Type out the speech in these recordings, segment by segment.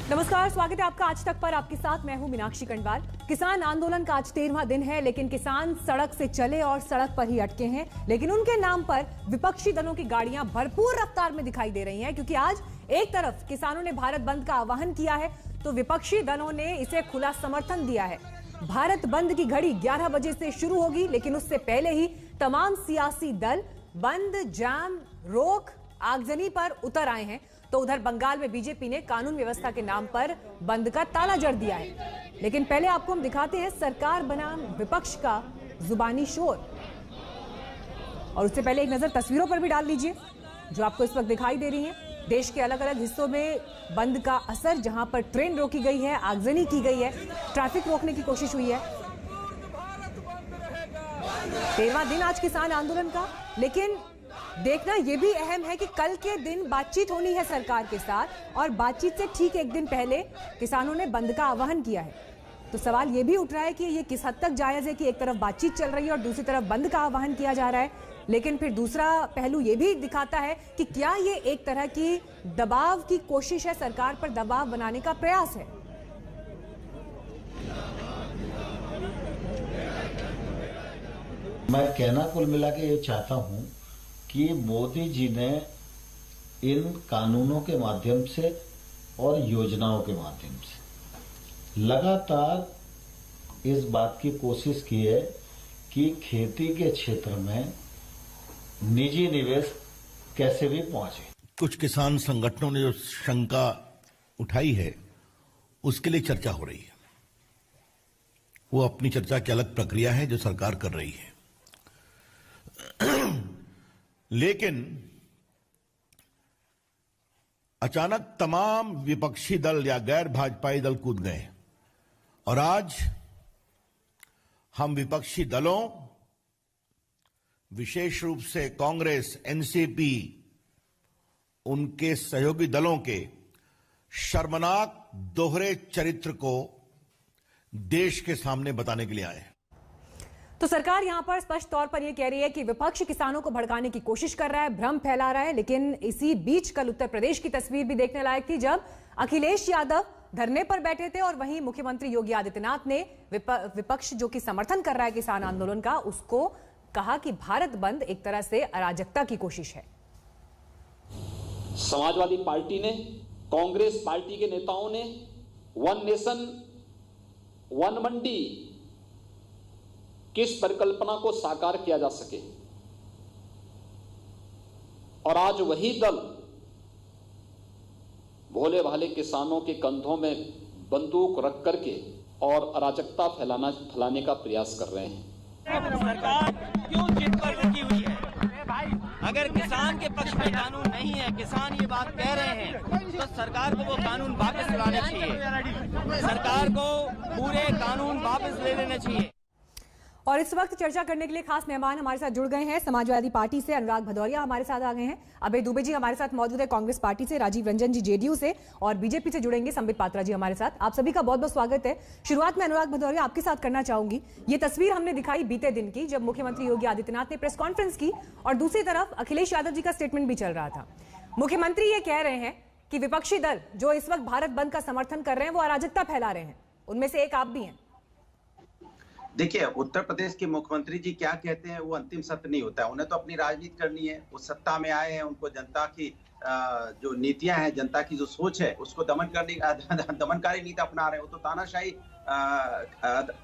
नमस्कार, स्वागत है आपका आज तक पर। आपके साथ मैं हूं मीनाक्षी कंडवाल। किसान आंदोलन का आज 13वां दिन है, लेकिन किसान सड़क से चले और सड़क पर ही अटके हैं। लेकिन उनके नाम पर विपक्षी दलों की गाड़ियां भरपूर रफ्तार में दिखाई दे रही हैं, क्योंकि आज एक तरफ किसानों ने भारत बंद का आह्वान किया है, तो विपक्षी दलों ने इसे खुला समर्थन दिया है। भारत बंद की घड़ी 11 बजे से शुरू होगी, लेकिन उससे पहले ही तमाम सियासी दल बंद, जाम, रोक, आगजनी पर उतर आए हैं। तो उधर बंगाल में बीजेपी ने कानून व्यवस्था के नाम पर बंद का ताला जड़ दिया है। लेकिन पहले आपको हम दिखाते हैं सरकार बनाम विपक्ष का जुबानी शोर। और उससे पहले एक नजर तस्वीरों पर भी डाल लीजिए जो आपको इस वक्त दिखाई दे रही हैं। देश के अलग अलग हिस्सों में बंद का असर, जहां पर ट्रेन रोकी गई है, आगजनी की गई है, ट्रैफिक रोकने की कोशिश हुई है। 13वां दिन आज किसान आंदोलन का, लेकिन देखना यह भी अहम है कि कल के दिन बातचीत होनी है सरकार के साथ, और बातचीत से ठीक एक दिन पहले किसानों ने बंद का आह्वान किया है। तो सवाल यह भी उठ रहा है कि यह किस हद तक जायज है कि एक तरफ बातचीत चल रही है और दूसरी तरफ बंद का आह्वान किया जा रहा है। लेकिन फिर दूसरा पहलू यह भी दिखाता है कि क्या यह एक तरह की दबाव की कोशिश है, सरकार पर दबाव बनाने का प्रयास है। मैं कहना कुल मिला के ये चाहता हूं कि मोदी जी ने इन कानूनों के माध्यम से और योजनाओं के माध्यम से लगातार इस बात की कोशिश की है कि खेती के क्षेत्र में निजी निवेश कैसे भी पहुंचे। कुछ किसान संगठनों ने जो शंका उठाई है उसके लिए चर्चा हो रही है। वो अपनी चर्चा की अलग प्रक्रिया है जो सरकार कर रही है। लेकिन अचानक तमाम विपक्षी दल या गैर भाजपाई दल कूद गए, और आज हम विपक्षी दलों, विशेष रूप से कांग्रेस, एनसीपी, उनके सहयोगी दलों के शर्मनाक दोहरे चरित्र को देश के सामने बताने के लिए आए हैं। तो सरकार यहां पर स्पष्ट तौर पर यह कह रही है कि विपक्ष किसानों को भड़काने की कोशिश कर रहा है, भ्रम फैला रहा है। लेकिन इसी बीच कल उत्तर प्रदेश की तस्वीर भी देखने लायक थी, जब अखिलेश यादव धरने पर बैठे थे और वहीं मुख्यमंत्री योगी आदित्यनाथ ने विपक्ष जो कि समर्थन कर रहा है किसान आंदोलन का, उसको कहा कि भारत बंद एक तरह से अराजकता की कोशिश है। समाजवादी पार्टी ने, कांग्रेस पार्टी के नेताओं ने वन नेशन वन मंडी किस परिकल्पना को साकार किया जा सके, और आज वही दल भोले भाले किसानों के कंधों में बंदूक रख करके और अराजकता फैलाने का प्रयास कर रहे हैं। सरकार क्यों चिट पर लगी हुई है? अगर किसान के पक्ष में कानून नहीं है, किसान ये बात कह रहे हैं, तो सरकार को वो कानून वापस लाने चाहिए। सरकार को पूरे कानून वापस ले लेने चाहिए। और इस वक्त चर्चा करने के लिए खास मेहमान हमारे साथ जुड़ गए हैं। समाजवादी पार्टी से अनुराग भदौरिया हमारे साथ आ गए हैं, अभय दुबे जी हमारे साथ मौजूद है कांग्रेस पार्टी से, राजीव रंजन जी जेडीयू से, और बीजेपी से जुड़ेंगे संबित पात्रा जी हमारे साथ। आप सभी का बहुत बहुत स्वागत है। शुरुआत में अनुराग भदौरिया आपके साथ करना चाहूंगी। ये तस्वीर हमने दिखाई बीते दिन की, जब मुख्यमंत्री योगी आदित्यनाथ ने प्रेस कॉन्फ्रेंस की और दूसरी तरफ अखिलेश यादव जी का स्टेटमेंट भी चल रहा था। मुख्यमंत्री ये कह रहे हैं कि विपक्षी दल जो इस वक्त भारत बंद का समर्थन कर रहे हैं वो अराजकता फैला रहे हैं, उनमें से एक आप भी हैं। देखिए, उत्तर प्रदेश के मुख्यमंत्री जी क्या कहते हैं वो अंतिम सत्य नहीं होता है। उन्हें तो अपनी राजनीति करनी है, वो सत्ता में आए हैं, उनको जनता की जो नीतियां हैं, जनता की जो सोच है उसको दमनकारी नीति अपना रहे हैं। वो तो तानाशाही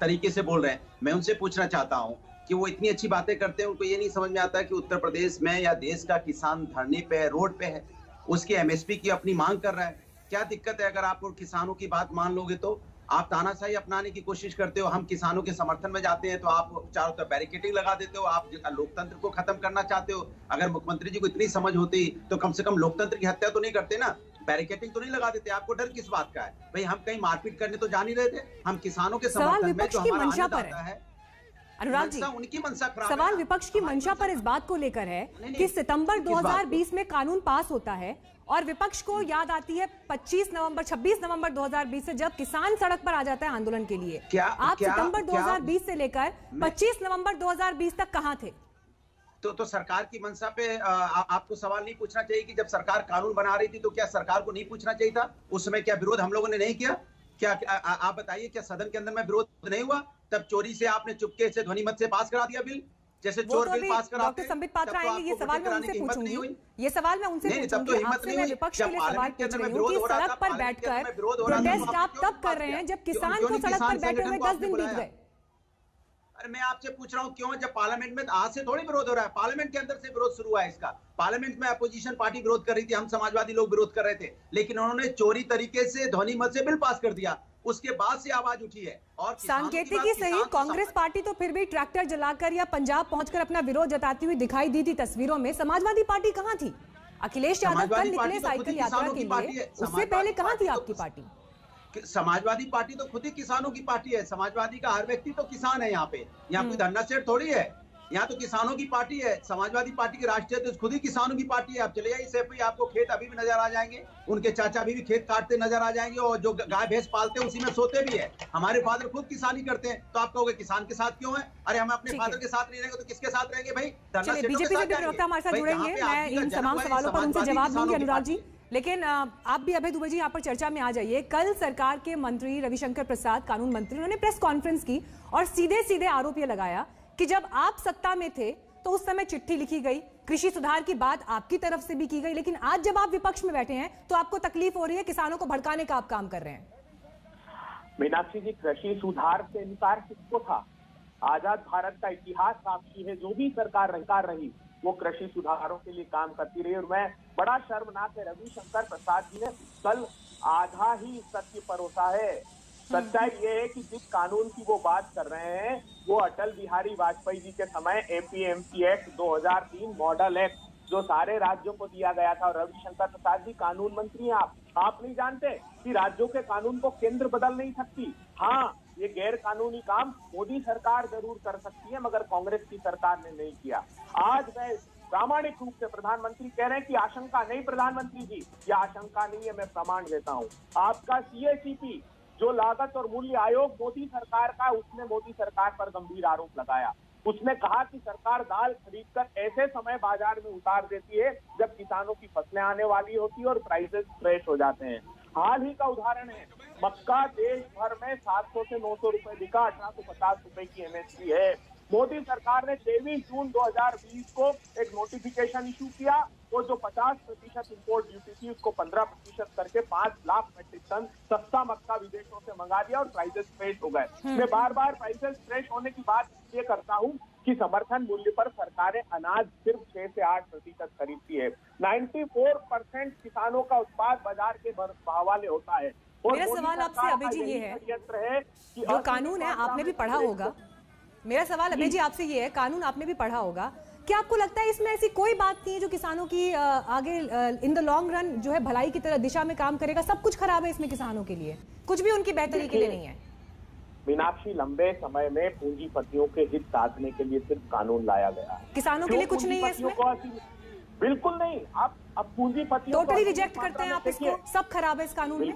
तरीके से बोल रहे हैं। मैं उनसे पूछना चाहता हूं कि वो इतनी अच्छी बातें करते हैं, उनको ये नहीं समझ में आता कि उत्तर प्रदेश में या देश का किसान धरने पे है, रोड पे है, उसकी एमएसपी की अपनी मांग कर रहा है। क्या दिक्कत है? अगर आप किसानों की बात मान लोगे तो आप तानाशाही अपनाने की कोशिश करते हो। हम किसानों के समर्थन में जाते हैं तो आप चारों तरफ बैरिकेडिंग लगा देते हो, आप लोकतंत्र को खत्म करना चाहते हो। अगर मुख्यमंत्री जी को इतनी समझ होती तो कम से कम लोकतंत्र की हत्या तो नहीं करते ना, बैरिकेडिंग तो नहीं लगा देते। आपको डर किस बात का है भाई? हम कहीं मारपीट करने तो जा नहीं रहे थे। हम किसानों के समर्थन में जो हमारा अन्नदाता है, अनुराग जी, उनकी मंशा खराब। सवाल विपक्ष की मंशा पर इस बात को लेकर है कि सितंबर 2020 में कानून पास होता है और विपक्ष को याद आती है 26 नवंबर 2020 से, जब किसान सड़क पर आ जाता है आंदोलन के लिए। आप सितंबर 2020 से लेकर 25 नवंबर 2020 तक कहां थे? तो सरकार की मंशा पे आपको सवाल नहीं पूछना चाहिए कि जब सरकार कानून बना रही थी तो क्या सरकार को नहीं पूछना चाहिए था? उस समय क्या विरोध हम लोगों ने नहीं किया? क्या आप बताइए, क्या सदन के अंदर में विरोध नहीं हुआ? तब चोरी से आपने चुपके से ध्वनिमत से पास करा दिया बिल, जैसे चोर बिल पास कराते हैं। डॉक्टर संबित पात्रा आएंगे, ये सवाल मैं उनसे पूछूंगी, ये सवाल मैं उनसे पूछूंगी। आपसे मैं विपक्ष के लिए सवाल पूछ रही हूँ कि सड़क पर बैठकर प्रोटेस्ट आप तब कर रहे हैं जब किसान को सड़क पर बैठे हुए 10 दिन बीत गए। अरे मैं आपसे पूछ रहा हूँ क्यों? जब पार्लियामेंट में आज से थोड़ी विरोध हो रहा है, पार्लियामेंट के अंदर से विरोध शुरू हुआ है इसका। पार्लियामेंट में अपोजिशन पार्टी विरोध कर रही थी, हम समाजवादी लोग विरोध कर रहे थे, लेकिन उन्होंने चोरी तरीके से ध्वनिमत से बिल पास कर दिया। उसके बाद से आवाज उठी है। और सांकेतिकी सही, कांग्रेस पार्टी तो फिर भी ट्रैक्टर जलाकर या पंजाब पहुंचकर अपना विरोध जताती हुई दिखाई दी थी तस्वीरों में। समाजवादी पार्टी कहां थी? अखिलेश यादव कल निकले साइकिल यात्रा के लिए, उससे पहले कहां थी आपकी पार्टी? समाजवादी पार्टी तो खुद ही किसानों की पार्टी है। समाजवादी का हर व्यक्ति तो किसान है। यहाँ पे कोई धरना सेठ थोड़ी है, यहाँ तो किसानों की पार्टी है। समाजवादी पार्टी की राष्ट्रीय तो खुद ही किसानों की पार्टी है। आप चले जाइए सेफ, आपको खेत अभी भी नजर आ जाएंगे, उनके चाचा भी खेत काटते नजर आ जाएंगे, और जो गाय भैंस पालते हैं उसी में सोते भी है। हमारे फादर खुद किसानी करते हैं, तो आप कहोगे किसान के साथ क्यों है? अरे हम अपने फादर के साथ नहीं रहेंगे तो किसके साथ रहेंगे भाई? बीजेपी से भी प्रवक्ता हमारे साथ जुड़ेंगे, मैं इन तमाम सवालों पर उनसे जवाब दूंगी अनुराग जी। लेकिन आप भी अभय दुबे जी यहाँ पर चर्चा में आ जाइए। कल सरकार के मंत्री रविशंकर प्रसाद, कानून मंत्री, उन्होंने प्रेस कॉन्फ्रेंस की और सीधे सीधे आरोप ये लगाया कि जब आप सत्ता में थे तो उस समय चिट्ठी लिखी गई, कृषि सुधार की बात आपकी तरफ से भी की गई, लेकिन आज जब आप विपक्ष में बैठे हैं तो आपको तकलीफ हो रही है, किसानों को भड़काने का आप काम कर रहे हैं। मीनाक्षी जी, कृषि सुधार से इनकार किसको था? आजाद भारत का इतिहास साक्षी है, जो भी सरकार रही वो कृषि सुधारों के लिए काम करती रही। और मैं बड़ा शर्मनाक है, रविशंकर प्रसाद जी ने कल आधा ही सत्य परोसा है। सच्चाई ये है कि जिस कानून की वो बात कर रहे हैं वो अटल बिहारी वाजपेयी जी के समय एपीएमसी एक्ट 2003 मॉडल एक्ट, जो सारे राज्यों को दिया गया था। और रविशंकर प्रसाद जी कानून मंत्री हैं। आप नहीं जानते कि राज्यों के कानून को केंद्र बदल नहीं सकती? हाँ, ये गैर कानूनी काम मोदी सरकार जरूर कर सकती है, मगर कांग्रेस की सरकार ने नहीं किया। आज मैं प्रामाणिक रूप से, प्रधानमंत्री कह रहे हैं कि आशंका नहीं, प्रधानमंत्री जी यह आशंका नहीं है, मैं प्रमाण देता हूँ। आपका सीएसीपी जो लागत और मूल्य आयोग मोदी सरकार का, उसने मोदी सरकार पर गंभीर आरोप लगाया। उसने कहा कि सरकार दाल खरीदकर ऐसे समय बाजार में उतार देती है जब किसानों की फसलें आने वाली होती है और प्राइसेस फ्रेश हो जाते हैं। हाल ही का उदाहरण है, मक्का देश भर में 700 से 900 रुपए बिका, 1850 रुपए की एमएसपी है। मोदी सरकार ने 23 जून 2020 को एक नोटिफिकेशन इशू किया और जो 50% इंपोर्ट ड्यूटी थी उसको 15% करके 5 लाख मेट्रिक टन सस्ता मक्का विदेशों से मंगा दिया और प्राइसेस फ्रेश हो गए। मैं बार बार प्राइसेस फ्रेश होने की बात ये करता हूँ कि समर्थन मूल्य पर सरकारें अनाज सिर्फ 6 से 8% खरीदती है। 94% किसानों का उत्पाद बाजार के भाव वाले होता है। मेरा सवाल आपसे अभय जी ये है, जो कानून है आपने भी पढ़ा होगा, मेरा सवाल अभय जी आपसे ये है, कानून आपने भी पढ़ा होगा, क्या आपको लगता है इसमें ऐसी कोई बात नहीं है जो किसानों की आगे इन द लॉन्ग रन जो है भलाई की तरह दिशा में काम करेगा? सब कुछ खराब है इसमें किसानों के लिए, कुछ भी उनकी बेहतरी के लिए नहीं है। मीनाक्षी, लंबे समय में पूंजीपतियों के हित साधने के लिए सिर्फ कानून लाया गया है, किसानों के लिए कुछ नहीं है इसमें। बिल्कुल नहीं। आप अब पूंजीपतियों टोटली रिजेक्ट करते हैं आप इसको, सब खराब है इस कानून में।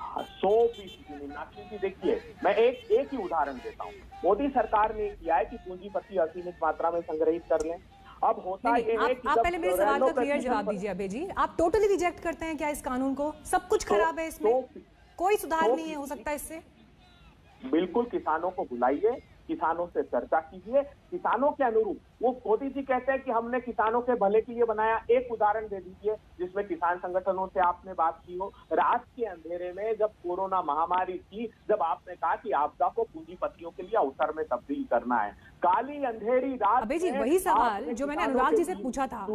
100%। मीनाक्षी जी देखिए, मैं एक ही उदाहरण देता हूँ। मोदी सरकार ने किया है कि पूंजीपति असीमित मात्रा में संग्रहित कर लें। अब होता ये है कि आप पहले मेरे सवाल का क्लियर जवाब दीजिए अभय जी, आप टोटली रिजेक्ट करते हैं क्या इस कानून को? सब कुछ खराब है इसमें, कोई सुधार नहीं है हो सकता इससे? बिल्कुल, किसानों को बुलाइए, किसानों से चर्चा कीजिए, किसानों के अनुरूप। वो मोदी जी कहते हैं कि हमने किसानों के भले के लिए बनाया। एक उदाहरण दे दीजिए जिसमें किसान संगठनों से आपने बात की हो। रात के अंधेरे में जब कोरोना महामारी थी, जब आपने कहा कि आपदा को पूंजीपतियों के लिए अवसर में तब्दील करना है, काली अंधेरी रात। अभय जी, वही सवाल जो मैंने अनुराग जी से पूछा था,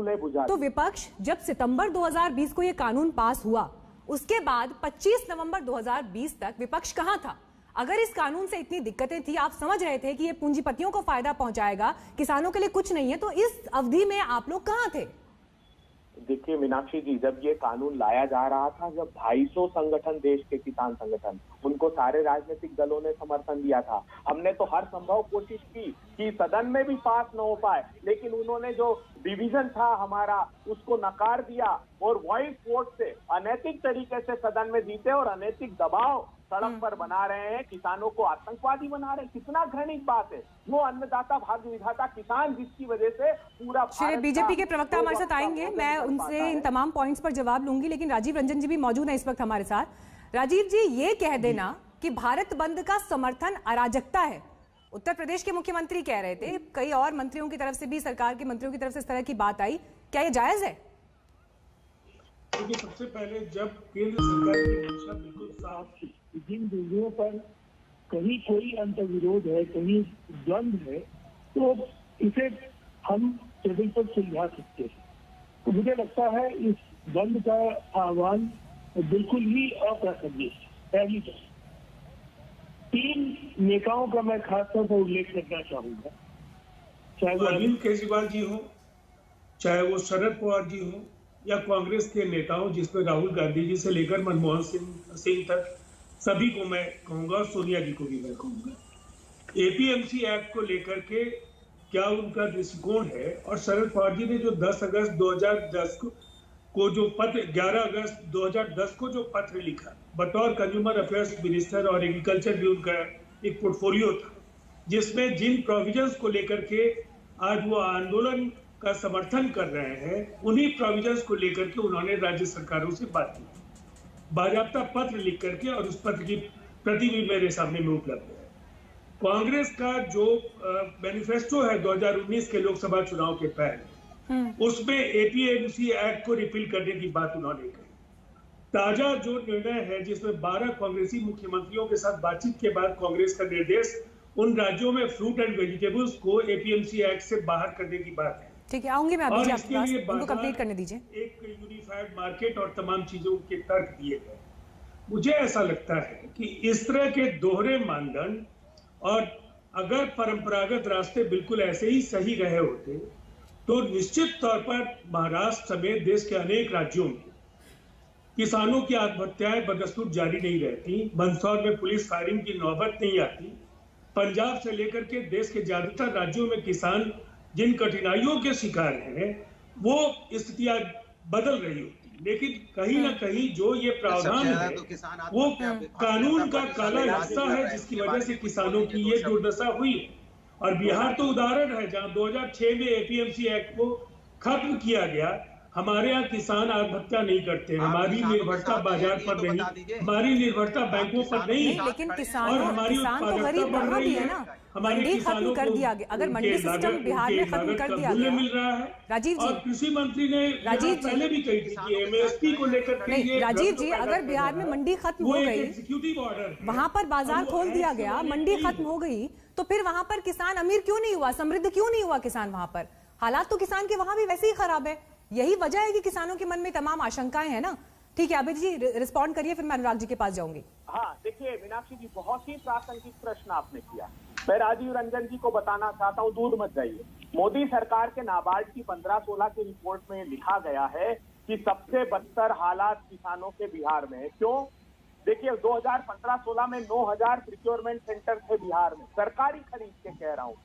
तो विपक्ष जब सितंबर 2020 को ये कानून पास हुआ, उसके बाद 25 नवंबर 2020 तक विपक्ष कहां था? अगर इस कानून से इतनी दिक्कतें थी, आप समझ रहे थे कि ये पूंजीपतियों को फायदा पहुंचाएगा, किसानों के लिए कुछ नहीं है, तो इस अवधि में आप लोग कहां थे? देखिए मीनाक्षी जी, जब ये कानून लाया जा रहा था, जब 250 संगठन, देश के किसान संगठन, उनको सारे राजनीतिक दलों ने समर्थन दिया था। हमने तो हर संभव कोशिश की कि सदन में भी पास न हो पाए, लेकिन उन्होंने जो डिवीजन था हमारा उसको नकार दिया और वॉइस वोट से अनैतिक तरीके से सदन में जीते और अनैतिक दबाव सड़क पर बना रहे हैं, किसानों को आतंकवादी बना रहे हैं। कितना घृणित बात है। वो अन्नदाता भाग्य विधाता किसान जिसकी वजह से पूरा श्री बीजेपी के प्रवक्ता हमारे साथ आएंगे, मैं उनसे इन तमाम पॉइंट्स पर जवाब लूंगी, लेकिन राजीव रंजन जी भी मौजूद है इस वक्त हमारे साथ। राजीव जी, ये कह देना कि भारत बंद का समर्थन अराजकता है, उत्तर प्रदेश के मुख्यमंत्री कह रहे थे, कई और मंत्रियों की तरफ से भी, सरकार के मंत्रियों की तरफ से इस तरह की बात आई, क्या ये जायज है? देखिए, सबसे पहले जब केंद्र सरकार की मंशा बिल्कुल साफ थी, जिन बिंदुओं पर कहीं कोई अंतर्विरोध है, कहीं द्वंद्व है, तो इसे हम टेबल पर सुलझा सकते हैं। तो मुझे लगता है इस द्वंद्व का आह्वान बिल्कुल ही अप्रासंगिक है। पहली बात, 3 नेताओं का मैं खासतौर पर उल्लेख करना चाहूंगा, चाहे वो अरविंद केजरीवाल जी हो, चाहे वो शरद पवार जी हो, या कांग्रेस के नेताओं जिसमें राहुल गांधी जी से लेकर मनमोहन सिंह तक, सभी को मैं कहूंगा, सोनिया जी को भी मैं कहूंगा, एपीएमसी एक्ट को लेकर के क्या उनका दृष्टिकोण है। और शरद पवार जी ने जो 10 अगस्त 2010 को जो पत्र, 11 अगस्त 2010 को जो पत्र लिखा, बतौर कंज्यूमर अफेयर्स मिनिस्टर, और एग्रीकल्चर भी उनका एक पोर्टफोलियो था, जिसमें जिन प्रोविजंस को लेकर के आज वो आंदोलन का समर्थन कर रहे हैं, उन्हीं प्रोविजंस को लेकर के उन्होंने राज्य सरकारों से बात की, बाकायदा पत्र लिख करके, और उस पत्र की प्रति भी मेरे सामने में उपलब्ध है। कांग्रेस का जो मैनिफेस्टो है 2019 के लोकसभा चुनाव के पहले, उसमें एपीएमसी एक्ट को रिपील करने की बात उन्होंने कही। ताजा जो निर्णय है, जिसमें 12 कांग्रेसी मुख्यमंत्रियों के साथ बातचीत के बाद कांग्रेस का निर्देश उन राज्यों में फ्रूट एंड वेजिटेबल्स को एपीएमसी एक्ट से बाहर करने की बात है। ठीक है, आऊंगी मैं अभी आपके पास, उनको कंप्लीट करने दीजिए। एक यूनिफाइड मार्केट और तमाम चीजों के तर्क दिए गए। मुझे ऐसा लगता है कि इस तरह के दोहरे मानदंड, और अगर परंपरागत रास्ते बिल्कुल ऐसे ही सही रहे होते, तो निश्चित तौर पर महाराष्ट्र समेत देश के अनेक राज्यों में किसानों की आत्महत्याएं बदस्तूर जारी नहीं रहती, मंदसौर में पुलिस फायरिंग की नौबत नहीं आती, पंजाब से लेकर के देश के ज्यादातर राज्यों में किसान जिन कठिनाइयों के शिकार हैं, वो स्थितियां बदल रही होती। लेकिन कहीं ना कहीं जो ये प्रावधान है, वो कानून का काला हिस्सा है, जिसकी वजह से किसानों की ये दुर्दशा हुई। और बिहार तो उदाहरण है, जहां 2006 में एपीएमसी एक्ट को खत्म किया गया। हमारे यहाँ किसान आत्महत्या नहीं करते, हमारी निर्भरता बाजार पर नहीं, हमारी निर्भरता बैंकों पर नहीं है, लेकिन और किसान हमारी तो गरीब वहाँ भी है ना। मंडी खत्म कर दिया गया, अगर मंडी सिस्टम बिहार में खत्म कर दिया गया, मिल रहा है। राजीव जी, और कृषि मंत्री ने पहले भी कही थी कि एमएसपी को लेकर नहीं, राजीव जी, अगर बिहार में मंडी खत्म हो गई, एग्जीक्यूटिव ऑर्डर, वहां पर बाजार खोल दिया गया, मंडी खत्म हो गई, तो फिर वहां पर किसान अमीर क्यों नहीं हुआ, समृद्ध क्यों नहीं हुआ किसान? वहां पर हालात तो किसान के वहां भी वैसे ही खराब है। यही वजह है कि किसानों के मन में तमाम आशंकाएं हैं ना। ठीक है, अभय जी रिस्पॉन्ड करिए, फिर मैं अनुराग जी के पास जाऊंगी। हाँ, देखिए मीनाक्षी जी, बहुत ही प्रासंगिक प्रश्न आपने किया। मैं राजीव रंजन जी को बताना चाहता हूँ, दूर मत जाइए। मोदी सरकार के नाबार्ड की 15-16 की रिपोर्ट में लिखा गया है कि सबसे बदतर हालात किसानों के बिहार में है। क्यों? देखिए, 2015-16 में 9000 प्रिक्योरमेंट सेंटर थे बिहार में, सरकारी खरीद के कह रहा हूँ।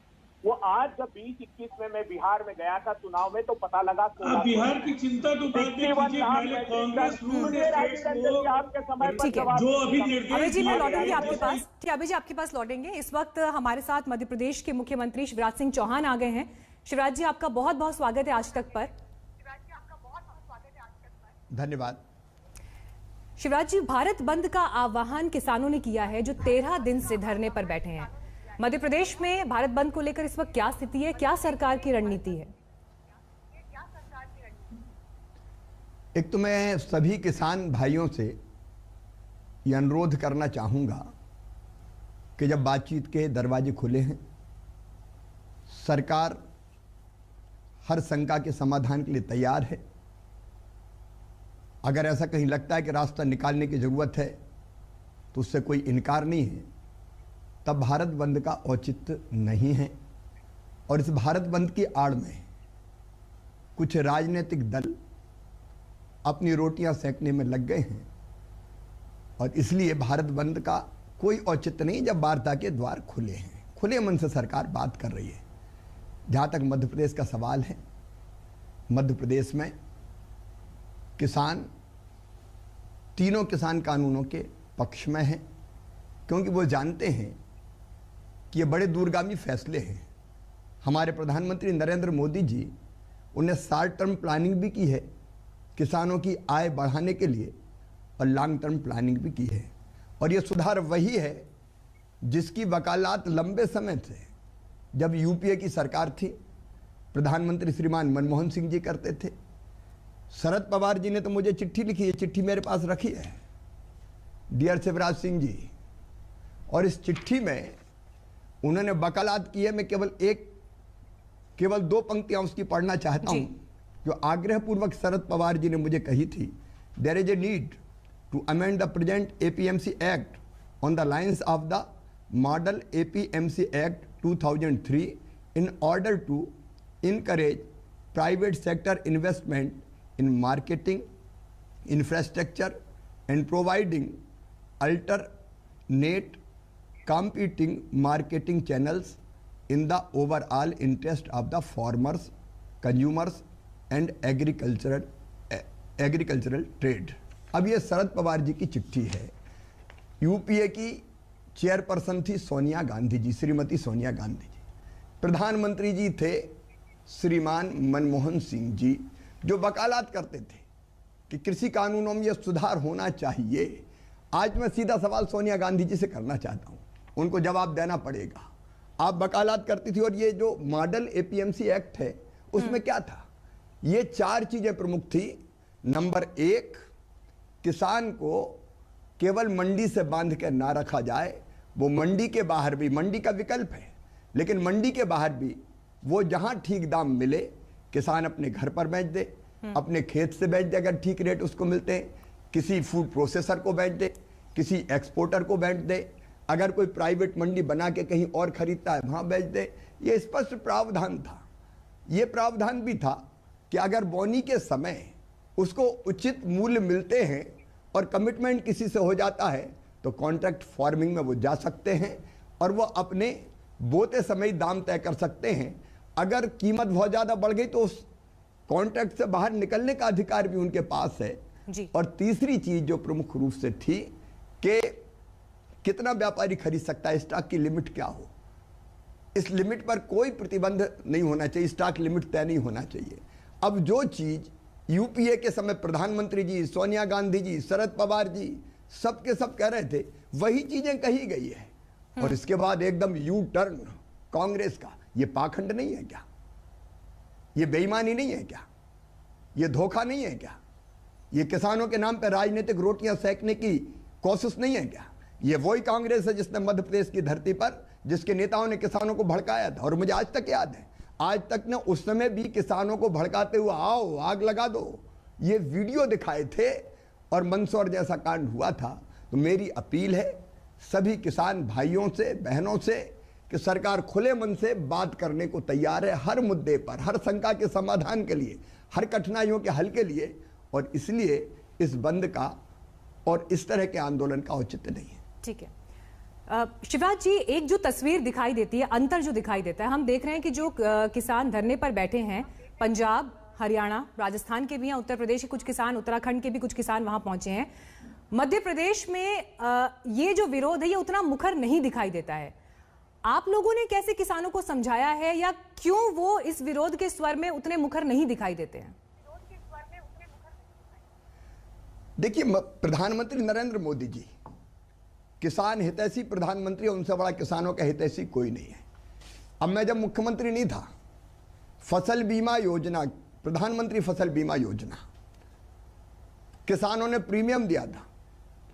वो आज जब 2021 में मैं बिहार में गया था चुनाव में, तो पता लगा बिहार की चिंता तो बाद में कीजिए, पहले कांग्रेस आपके समय पर जो अभी अभय जी मैं लौटूंगी आपके पास। ठीक, अभय जी आपके पास लौटेंगे। इस वक्त हमारे साथ मध्य प्रदेश के मुख्यमंत्री शिवराज सिंह चौहान आ गए हैं। शिवराज जी, आपका बहुत बहुत स्वागत है आज तक पर। धन्यवाद। शिवराज जी, भारत बंद का आह्वान किसानों ने किया है, जो 13 दिन से धरने पर बैठे हैं। मध्य प्रदेश में भारत बंद को लेकर इस वक्त क्या स्थिति है, क्या सरकार की रणनीति है? एक तो मैं सभी किसान भाइयों से ये अनुरोध करना चाहूंगा कि जब बातचीत के दरवाजे खुले हैं, सरकार हर शंका के समाधान के लिए तैयार है। अगर ऐसा कहीं लगता है कि रास्ता निकालने की जरूरत है, तो उससे कोई इनकार नहीं है। तब भारत बंद का औचित्य नहीं है। और इस भारत बंद की आड़ में कुछ राजनीतिक दल अपनी रोटियां सेकने में लग गए हैं, और इसलिए भारत बंद का कोई औचित्य नहीं जब वार्ता के द्वार खुले हैं। खुले मन से सरकार बात कर रही है। जहां तक मध्य प्रदेश का सवाल है, मध्य प्रदेश में किसान तीनों किसान कानूनों के पक्ष में हैं। क्योंकि वो जानते हैं कि ये बड़े दूरगामी फैसले हैं। हमारे प्रधानमंत्री नरेंद्र मोदी जी, उन्हें शॉर्ट टर्म प्लानिंग भी की है किसानों की आय बढ़ाने के लिए, और लॉन्ग टर्म प्लानिंग भी की है। और ये सुधार वही है जिसकी वकालत लंबे समय से, जब यूपीए की सरकार थी, प्रधानमंत्री श्रीमान मनमोहन सिंह जी करते थे। शरद पवार जी ने तो मुझे चिट्ठी लिखी, ये चिट्ठी मेरे पास रखी है, डियर शिवराज सिंह जी, और इस चिट्ठी में उन्होंने वकालत की है। मैं केवल 2 पंक्तियां उसकी पढ़ना चाहता हूं, जो आग्रहपूर्वक शरद पवार जी ने मुझे कही थी। There is a need to amend the present APMC act on the lines of the model APMC act 2003 in order to encourage private sector investment in marketing, infrastructure and providing alternate competing marketing channels in the overall interest of the farmers, consumers and agricultural trade। अब ये शरद पवार जी की चिट्ठी है। UPA की chairperson थी सोनिया गांधी जी, श्रीमती सोनिया गांधी जी। प्रधानमंत्री जी थे श्रीमान मनमोहन सिंह जी, जो वकालत करते थे कि कृषि कानूनों में यह सुधार होना चाहिए। आज मैं सीधा सवाल सोनिया गांधी जी से करना चाहता हूं, उनको जवाब देना पड़ेगा। आप वकालत करती थी, और ये जो मॉडल एपीएमसी एक्ट है उसमें क्या था? ये 4 चीजें प्रमुख थी। नंबर 1, किसान को केवल मंडी से बांध कर ना रखा जाए, वो मंडी के बाहर भी, मंडी का विकल्प है, लेकिन मंडी के बाहर भी वो जहां ठीक दाम मिले किसान अपने घर पर बेच दे, अपने खेत से बेच दे अगर ठीक रेट उसको मिलते हैं, किसी फूड प्रोसेसर को बेच दे, किसी एक्सपोर्टर को बेच दे, अगर कोई प्राइवेट मंडी बना के कहीं और खरीदता है वहां बेच दे। ये स्पष्ट प्रावधान था। ये प्रावधान भी था कि अगर बोनी के समय उसको उचित मूल्य मिलते हैं और कमिटमेंट किसी से हो जाता है तो कॉन्ट्रैक्ट फार्मिंग में वो जा सकते हैं और वो अपने बोते समय दाम तय कर सकते हैं। अगर कीमत बहुत ज़्यादा बढ़ गई तो उस कॉन्ट्रैक्ट से बाहर निकलने का अधिकार भी उनके पास है जी। और तीसरी चीज जो प्रमुख रूप से थी कि कितना व्यापारी खरीद सकता है, स्टॉक की लिमिट क्या हो, इस लिमिट पर कोई प्रतिबंध नहीं होना चाहिए, स्टॉक लिमिट तय नहीं होना चाहिए। अब जो चीज यूपीए के समय प्रधानमंत्री जी, सोनिया गांधी जी, शरद पवार जी सब के सब कह रहे थे, वही चीजें कही गई है। और इसके बाद एकदम यू टर्न कांग्रेस का। ये पाखंड नहीं है क्या? ये बेईमानी नहीं है क्या? ये धोखा नहीं है क्या? ये किसानों के नाम पर राजनीतिक रोटियां सेकने की कोशिश नहीं है क्या? ये वही कांग्रेस है जिसने मध्य प्रदेश की धरती पर, जिसके नेताओं ने किसानों को भड़काया था। और मुझे आज तक याद है, आज तक ने उस समय भी किसानों को भड़काते हुए आओ आग लगा दो, ये वीडियो दिखाए थे और मंदसौर जैसा कांड हुआ था। तो मेरी अपील है सभी किसान भाइयों से, बहनों से कि सरकार खुले मन से बात करने को तैयार है हर मुद्दे पर, हर शंका के समाधान के लिए, हर कठिनाइयों के हल के लिए। और इसलिए इस बंद का और इस तरह के आंदोलन का औचित्य नहीं है। ठीक है शिवराज जी, एक जो तस्वीर दिखाई देती है, अंतर जो दिखाई देता है, हम देख रहे हैं कि जो किसान धरने पर बैठे हैं, पंजाब, हरियाणा, राजस्थान के भी हैं, उत्तर प्रदेश के कुछ किसान, उत्तराखंड के भी कुछ किसान वहां पहुंचे हैं। मध्य प्रदेश में ये जो विरोध है ये उतना मुखर नहीं दिखाई देता है। आप लोगों ने कैसे किसानों को समझाया है, या क्यों वो इस विरोध के स्वर में उतने मुखर नहीं दिखाई देते हैं? देखिए, प्रधानमंत्री नरेंद्र मोदी जी किसान हितैषी प्रधानमंत्री, उनसे बड़ा किसानों का हितैषी कोई नहीं है। अब मैं जब मुख्यमंत्री नहीं था, फसल बीमा योजना, प्रधानमंत्री फसल बीमा योजना, किसानों ने प्रीमियम दिया था।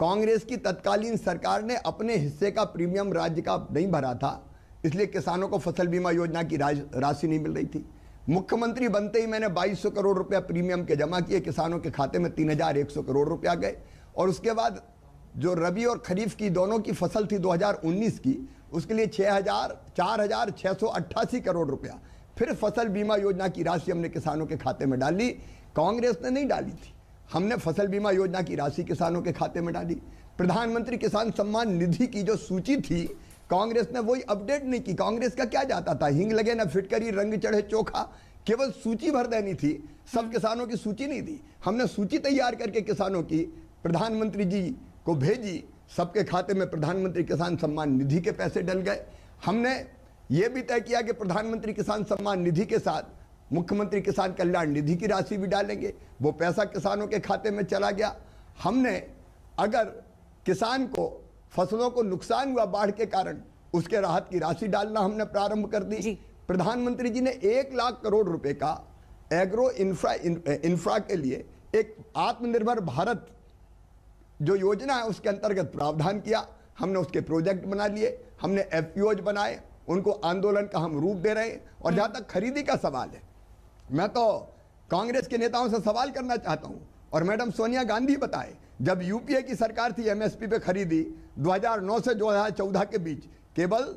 कांग्रेस की तत्कालीन सरकार ने अपने हिस्से का प्रीमियम राज्य का नहीं भरा था, इसलिए किसानों को फसल बीमा योजना की राशि नहीं मिल रही थी। मुख्यमंत्री बनते ही मैंने 2200 करोड़ रुपया प्रीमियम के जमा किए, किसानों के खाते में 3100 करोड़ रुपया गए। और उसके बाद जो रबी और खरीफ की दोनों की फसल थी 2019 की, उसके लिए 4688 करोड़ रुपया फिर फसल बीमा योजना की राशि हमने किसानों के खाते में डाली। कांग्रेस ने नहीं डाली थी, हमने फसल बीमा योजना की राशि किसानों के खाते में डाली। प्रधानमंत्री किसान सम्मान निधि की जो सूची थी, कांग्रेस ने वही अपडेट नहीं की। कांग्रेस का क्या जाता था, हिंग लगे ना फिटकरी, रंग चढ़े चोखा, केवल सूची भर देनी थी, सब किसानों की सूची नहीं दी। हमने सूची तैयार करके किसानों की प्रधानमंत्री जी को भेजी सबके खाते में प्रधानमंत्री किसान सम्मान निधि के पैसे डल गए। हमने ये भी तय किया कि प्रधानमंत्री किसान सम्मान निधि के साथ मुख्यमंत्री किसान कल्याण निधि की राशि भी डालेंगे, वो पैसा किसानों के खाते में चला गया। हमने अगर किसान को फसलों को नुकसान हुआ बाढ़ के कारण, उसके राहत की राशि डालना हमने प्रारंभ कर दी। प्रधानमंत्री जी ने 1 लाख करोड़ रुपए का एग्रो इंफ्रा के लिए एक आत्मनिर्भर भारत जो योजना है उसके अंतर्गत प्रावधान किया। हमने उसके प्रोजेक्ट बना लिए, हमने एफपीओज बनाए, उनको आंदोलन का हम रूप दे रहे हैं। और जहां तक खरीदी का सवाल है, मैं तो कांग्रेस के नेताओं से सवाल करना चाहता हूं, और मैडम सोनिया गांधी बताए, जब यूपीए की सरकार थी एमएसपी पे खरीदी 2009 से 2014 के बीच केवल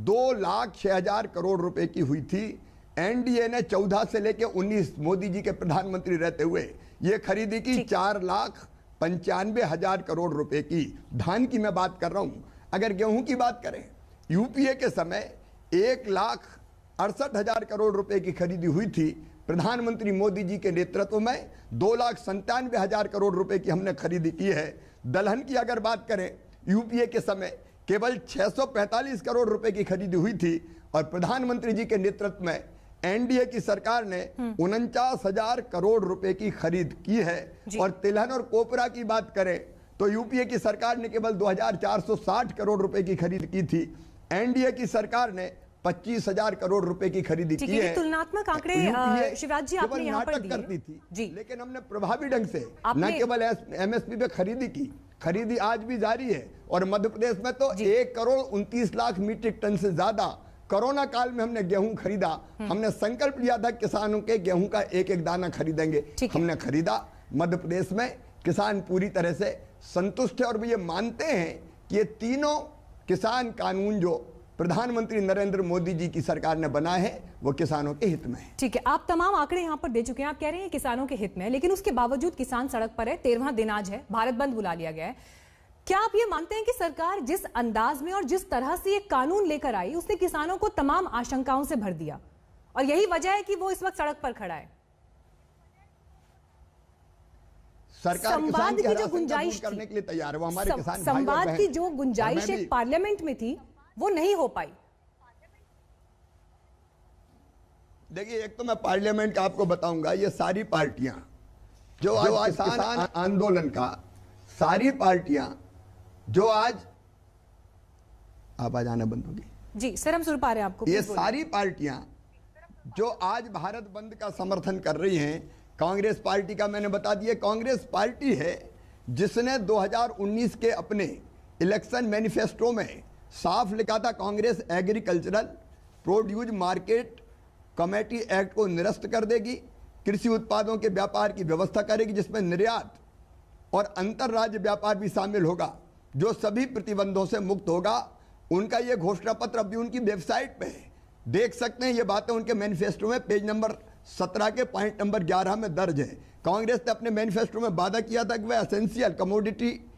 2,06,000 करोड़ रुपए की हुई थी। एनडीए ने 14 से लेकर 19 मोदी जी के प्रधानमंत्री रहते हुए ये खरीदी की 4,95,000 करोड़ रुपए की। धान की मैं बात कर रहा हूं। अगर गेहूं की बात करें, यूपीए के समय 1,68,000 करोड़ रुपए की खरीदी हुई थी। प्रधानमंत्री मोदी जी के नेतृत्व में 2,97,000 करोड़ रुपए की हमने खरीदी की है। दलहन की अगर बात करें, यूपीए के समय केवल 645 करोड़ रुपए की खरीदी हुई थी, और प्रधानमंत्री जी के नेतृत्व में एनडीए की सरकार ने 49,000 करोड़ रुपए की खरीद की है। और तिलहन और कोपरा की बात करें तो यूपीए की सरकार ने केवल 2,460 करोड़ रुपए की खरीद की थी। एनडीए की सरकार ने 25,000 करोड़ रुपए की खरीदी की है। तुलनात्मक आंकड़े शिवराज जी आपने यहाँ पर करती थी जी, लेकिन हमने प्रभावी ढंग से न केवल एमएसपी पे खरीदी की, खरीदी आज भी जारी है। और मध्य प्रदेश में तो 1,29,00,000 मीट्रिक टन से ज्यादा कोरोना काल में हमने गेहूं खरीदा। हमने संकल्प लिया था किसानों के गेहूं का एक एक दाना खरीदेंगे, हमने खरीदा। मध्य प्रदेश में किसान पूरी तरह से संतुष्ट है, और वो ये मानते हैं कि ये तीनों किसान कानून जो प्रधानमंत्री नरेंद्र मोदी जी की सरकार ने बनाए हैं वो किसानों के हित में है। ठीक है, आप तमाम आंकड़े यहां पर दे चुके हैं, आप कह रहे हैं किसानों के हित में, लेकिन उसके बावजूद किसान सड़क पर है। 13वां दिन आज है, भारत बंद बुला लिया गया है। क्या आप ये मानते हैं कि सरकार जिस अंदाज में और जिस तरह से ये कानून लेकर आई, उसने किसानों को तमाम आशंकाओं से भर दिया, और यही वजह है कि वो इस वक्त सड़क पर खड़ा है? सरकार संवाद की जो गुंजाइश करने के लिए तैयार है, वो हमारे किसान संवाद की जो गुंजाइश एक पार्लियामेंट में थी वो नहीं हो पाई। देखिए, एक तो मैं पार्लियामेंट का आपको बताऊंगा, ये सारी पार्टियां जो आज किसान आंदोलन का, सारी पार्टियां जो आज आवाज आना बंद होगी जी सर, हम सुन पा रहे हैं आपको। ये सारी पार्टियां जो आज भारत बंद का समर्थन कर रही हैं, कांग्रेस पार्टी का मैंने बता दिया, कांग्रेस पार्टी है जिसने 2019 के अपने इलेक्शन मैनिफेस्टो में साफ लिखा था Congress agricultural produce market committee act को निरस्त कर देगी, कृषि उत्पादों के व्यापार की व्यवस्था करेगी जिसमें निर्यात और अंतर्राज्य व्यापार भी शामिल होगा, जो सभी प्रतिबंधों से मुक्त होगा। उनका ये घोषणा पत्र अभी उनकी वेबसाइट पे है, देख सकते हैं। ये बातें उनके मैनिफेस्टो में पेज नंबर 17 के पॉइंट नंबर 11 में दर्ज है। कांग्रेस ने अपने मैनिफेस्टो में वादा किया था कि वह एसेंशियल कमोडिटी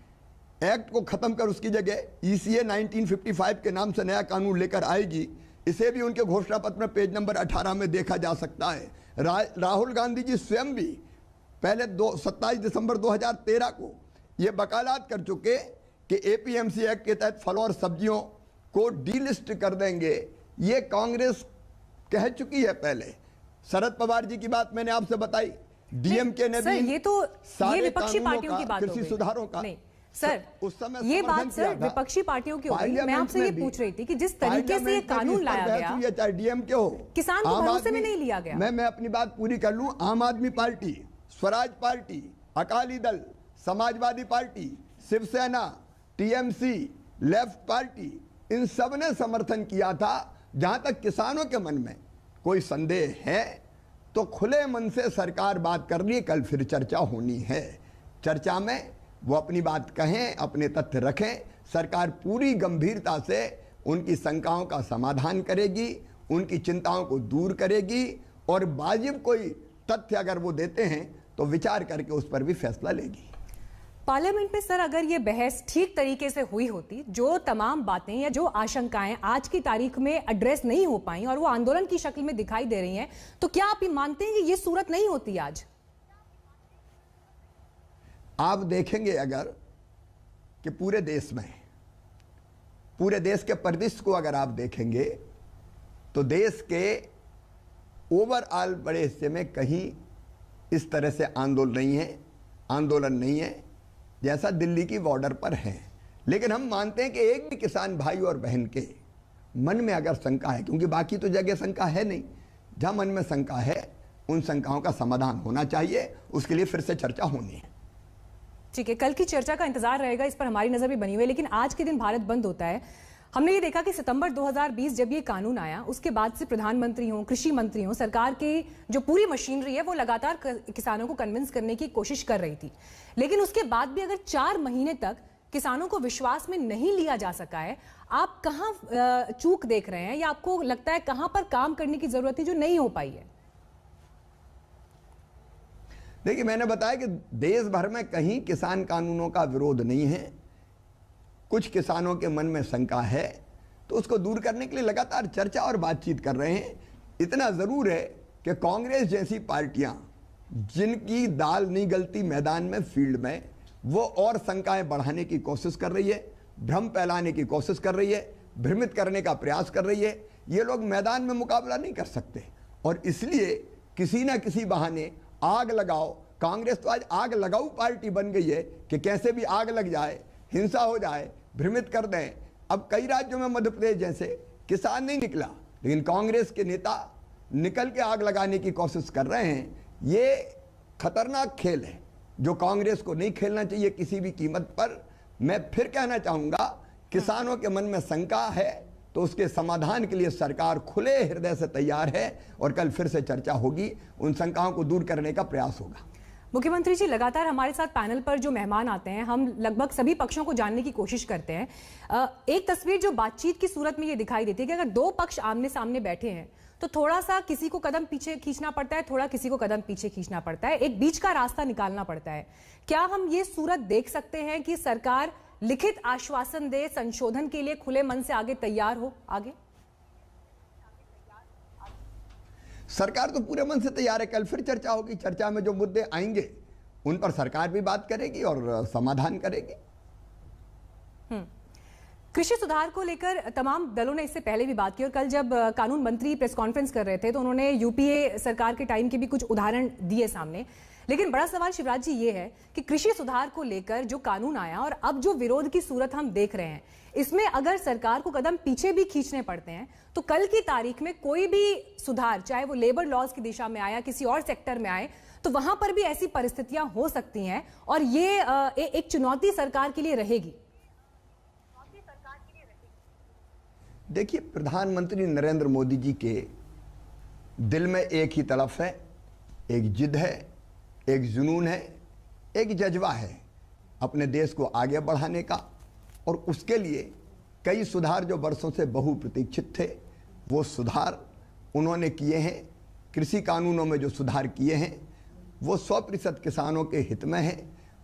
एक्ट को खत्म कर उसकी जगह ईसीए 1955 के नाम से नया कानून लेकर आएगी। इसे भी उनके घोषणा पत्र में पेज नंबर 18 में देखा जा सकता है। राहुल गांधी जी स्वयं भी पहले 27 दिसंबर 2013 को ये वकालत कर चुके कि एपीएमसी एक्ट के तहत फलों और सब्जियों को डीलिस्ट कर देंगे। ये कांग्रेस कह चुकी है पहले। शरद पवार जी की बात मैंने आपसे बताई, डीएमके ने भी ये तो ये विपक्षी पार्टियों की बात हो गई, कृषि सुधारों का नहीं सर, उस समय ये बात सर विपक्षी पार्टियों की हो गई। मैं आपसे ये पूछ रही थी कि जिस तरीके से ये कानून लाया गया, चाहे डीएमके हो, किसान को भरोसे में नहीं लिया गया। मैं अपनी बात पूरी कर लूं। आम आदमी party, Swaraj party, Akali Dal, Samajwadi party, Shiv Sena, TMC, left party, इन सब ने समर्थन किया था। जहां तक किसानों के मन में कोई संदेह है तो खुले मन से सरकार बात कर रही है, कल फिर चर्चा होनी है। चर्चा में वो अपनी बात कहें, अपने तथ्य रखें। सरकार पूरी गंभीरता से उनकी शंकाओं का समाधान करेगी, उनकी चिंताओं को दूर करेगी, और वाजिब कोई तथ्य अगर वो देते हैं तो विचार करके उस पर भी फैसला लेगी। पार्लियामेंट में सर अगर ये बहस ठीक तरीके से हुई होती, जो तमाम बातें या जो आशंकाएं आज की तारीख में एड्रेस नहीं हो पाई और वो आंदोलन की शक्ल में दिखाई दे रही हैं, तो क्या आप ये मानते हैं कि ये सूरत नहीं होती आज? आप देखेंगे अगर कि पूरे देश के परिदृश्य को अगर आप देखेंगे तो देश के ओवरऑल बड़े हिस्से में कहीं इस तरह से आंदोलन नहीं है जैसा दिल्ली की बॉर्डर पर है। लेकिन हम मानते हैं कि एक भी किसान भाई और बहन के मन में अगर शंका है, क्योंकि बाकी तो जगह शंका है नहीं, जहां मन में शंका है उन शंकाओं का समाधान होना चाहिए, उसके लिए फिर से चर्चा होनी है। ठीक है, कल की चर्चा का इंतजार रहेगा, इस पर हमारी नजर भी बनी हुई है। लेकिन आज के दिन भारत बंद होता है। हमने ये देखा कि सितंबर 2020 जब ये कानून आया उसके बाद से प्रधानमंत्री हो, कृषि मंत्री हो, सरकार की जो पूरी मशीनरी है वो लगातार किसानों को कन्विंस करने की कोशिश कर रही थी। लेकिन उसके बाद भी अगर 4 महीने तक किसानों को विश्वास में नहीं लिया जा सका है, आप कहां चूक देख रहे हैं या आपको लगता है कहां पर काम करने की जरूरत है जो नहीं हो पाई है? देखिए, मैंने बताया कि देश भर में कहीं किसान कानूनों का विरोध नहीं है। कुछ किसानों के मन में शंका है तो उसको दूर करने के लिए लगातार चर्चा और बातचीत कर रहे हैं। इतना जरूर है कि कांग्रेस जैसी पार्टियां जिनकी दाल नहीं गलती मैदान में, फील्ड में, वो और शंकाएं बढ़ाने की कोशिश कर रही है, भ्रम फैलाने की कोशिश कर रही है, भ्रमित करने का प्रयास कर रही है। ये लोग मैदान में मुकाबला नहीं कर सकते और इसलिए किसी ना किसी बहाने आग लगाओ। कांग्रेस तो आज आग लगाऊ पार्टी बन गई है कि कैसे भी आग लग जाए, हिंसा हो जाए, भ्रमित कर दें। अब कई राज्यों में मध्य प्रदेश जैसे किसान नहीं निकला, लेकिन कांग्रेस के नेता निकल के आग लगाने की कोशिश कर रहे हैं। ये खतरनाक खेल है जो कांग्रेस को नहीं खेलना चाहिए किसी भी कीमत पर। मैं फिर कहना चाहूंगा, किसानों के मन में शंका है तो उसके समाधान के लिए सरकार खुले हृदय से तैयार है और कल फिर से चर्चा होगी, उन शंकाओं को दूर करने का प्रयास होगा। मुख्यमंत्री जी, लगातार हमारे साथ पैनल पर जो मेहमान आते हैं, हम लगभग सभी पक्षों को जानने की कोशिश करते हैं। एक तस्वीर जो बातचीत की सूरत में ये दिखाई देती है कि अगर 2 पक्ष आमने सामने बैठे हैं तो थोड़ा सा किसी को कदम पीछे खींचना पड़ता है, थोड़ा किसी को कदम पीछे खींचना पड़ता है, एक बीच का रास्ता निकालना पड़ता है। क्या हम ये सूरत देख सकते हैं कि सरकार लिखित आश्वासन दे, संशोधन के लिए खुले मन से आगे तैयार हो? आगे सरकार तो पूरे मन से तैयार है। कल फिर चर्चा होगी, चर्चा में जो मुद्दे आएंगे उन पर सरकार भी बात करेगी और समाधान करेगी। कृषि सुधार को लेकर तमाम दलों ने इससे पहले भी बात की और कल जब कानून मंत्री प्रेस कॉन्फ्रेंस कर रहे थे तो उन्होंने यूपीए सरकार के टाइम के भी कुछ उदाहरण दिए सामने। लेकिन बड़ा सवाल शिवराज जी ये है कि कृषि सुधार को लेकर जो कानून आया और अब जो विरोध की सूरत हम देख रहे हैं, इसमें अगर सरकार को कदम पीछे भी खींचने पड़ते हैं तो कल की तारीख में कोई भी सुधार, चाहे वो लेबर लॉज की दिशा में आया, किसी और सेक्टर में आए, तो वहां पर भी ऐसी परिस्थितियां हो सकती हैं और ये एक चुनौती सरकार के लिए रहेगी। देखिए, प्रधानमंत्री नरेंद्र मोदी जी के दिल में एक ही तड़फ है, एक जिद है, एक जुनून है, एक जज्बा है अपने देश को आगे बढ़ाने का। और उसके लिए कई सुधार जो वर्षों से बहुप्रतीक्षित थे वो सुधार उन्होंने किए हैं। कृषि कानूनों में जो सुधार किए हैं वो 100% किसानों के हित में है।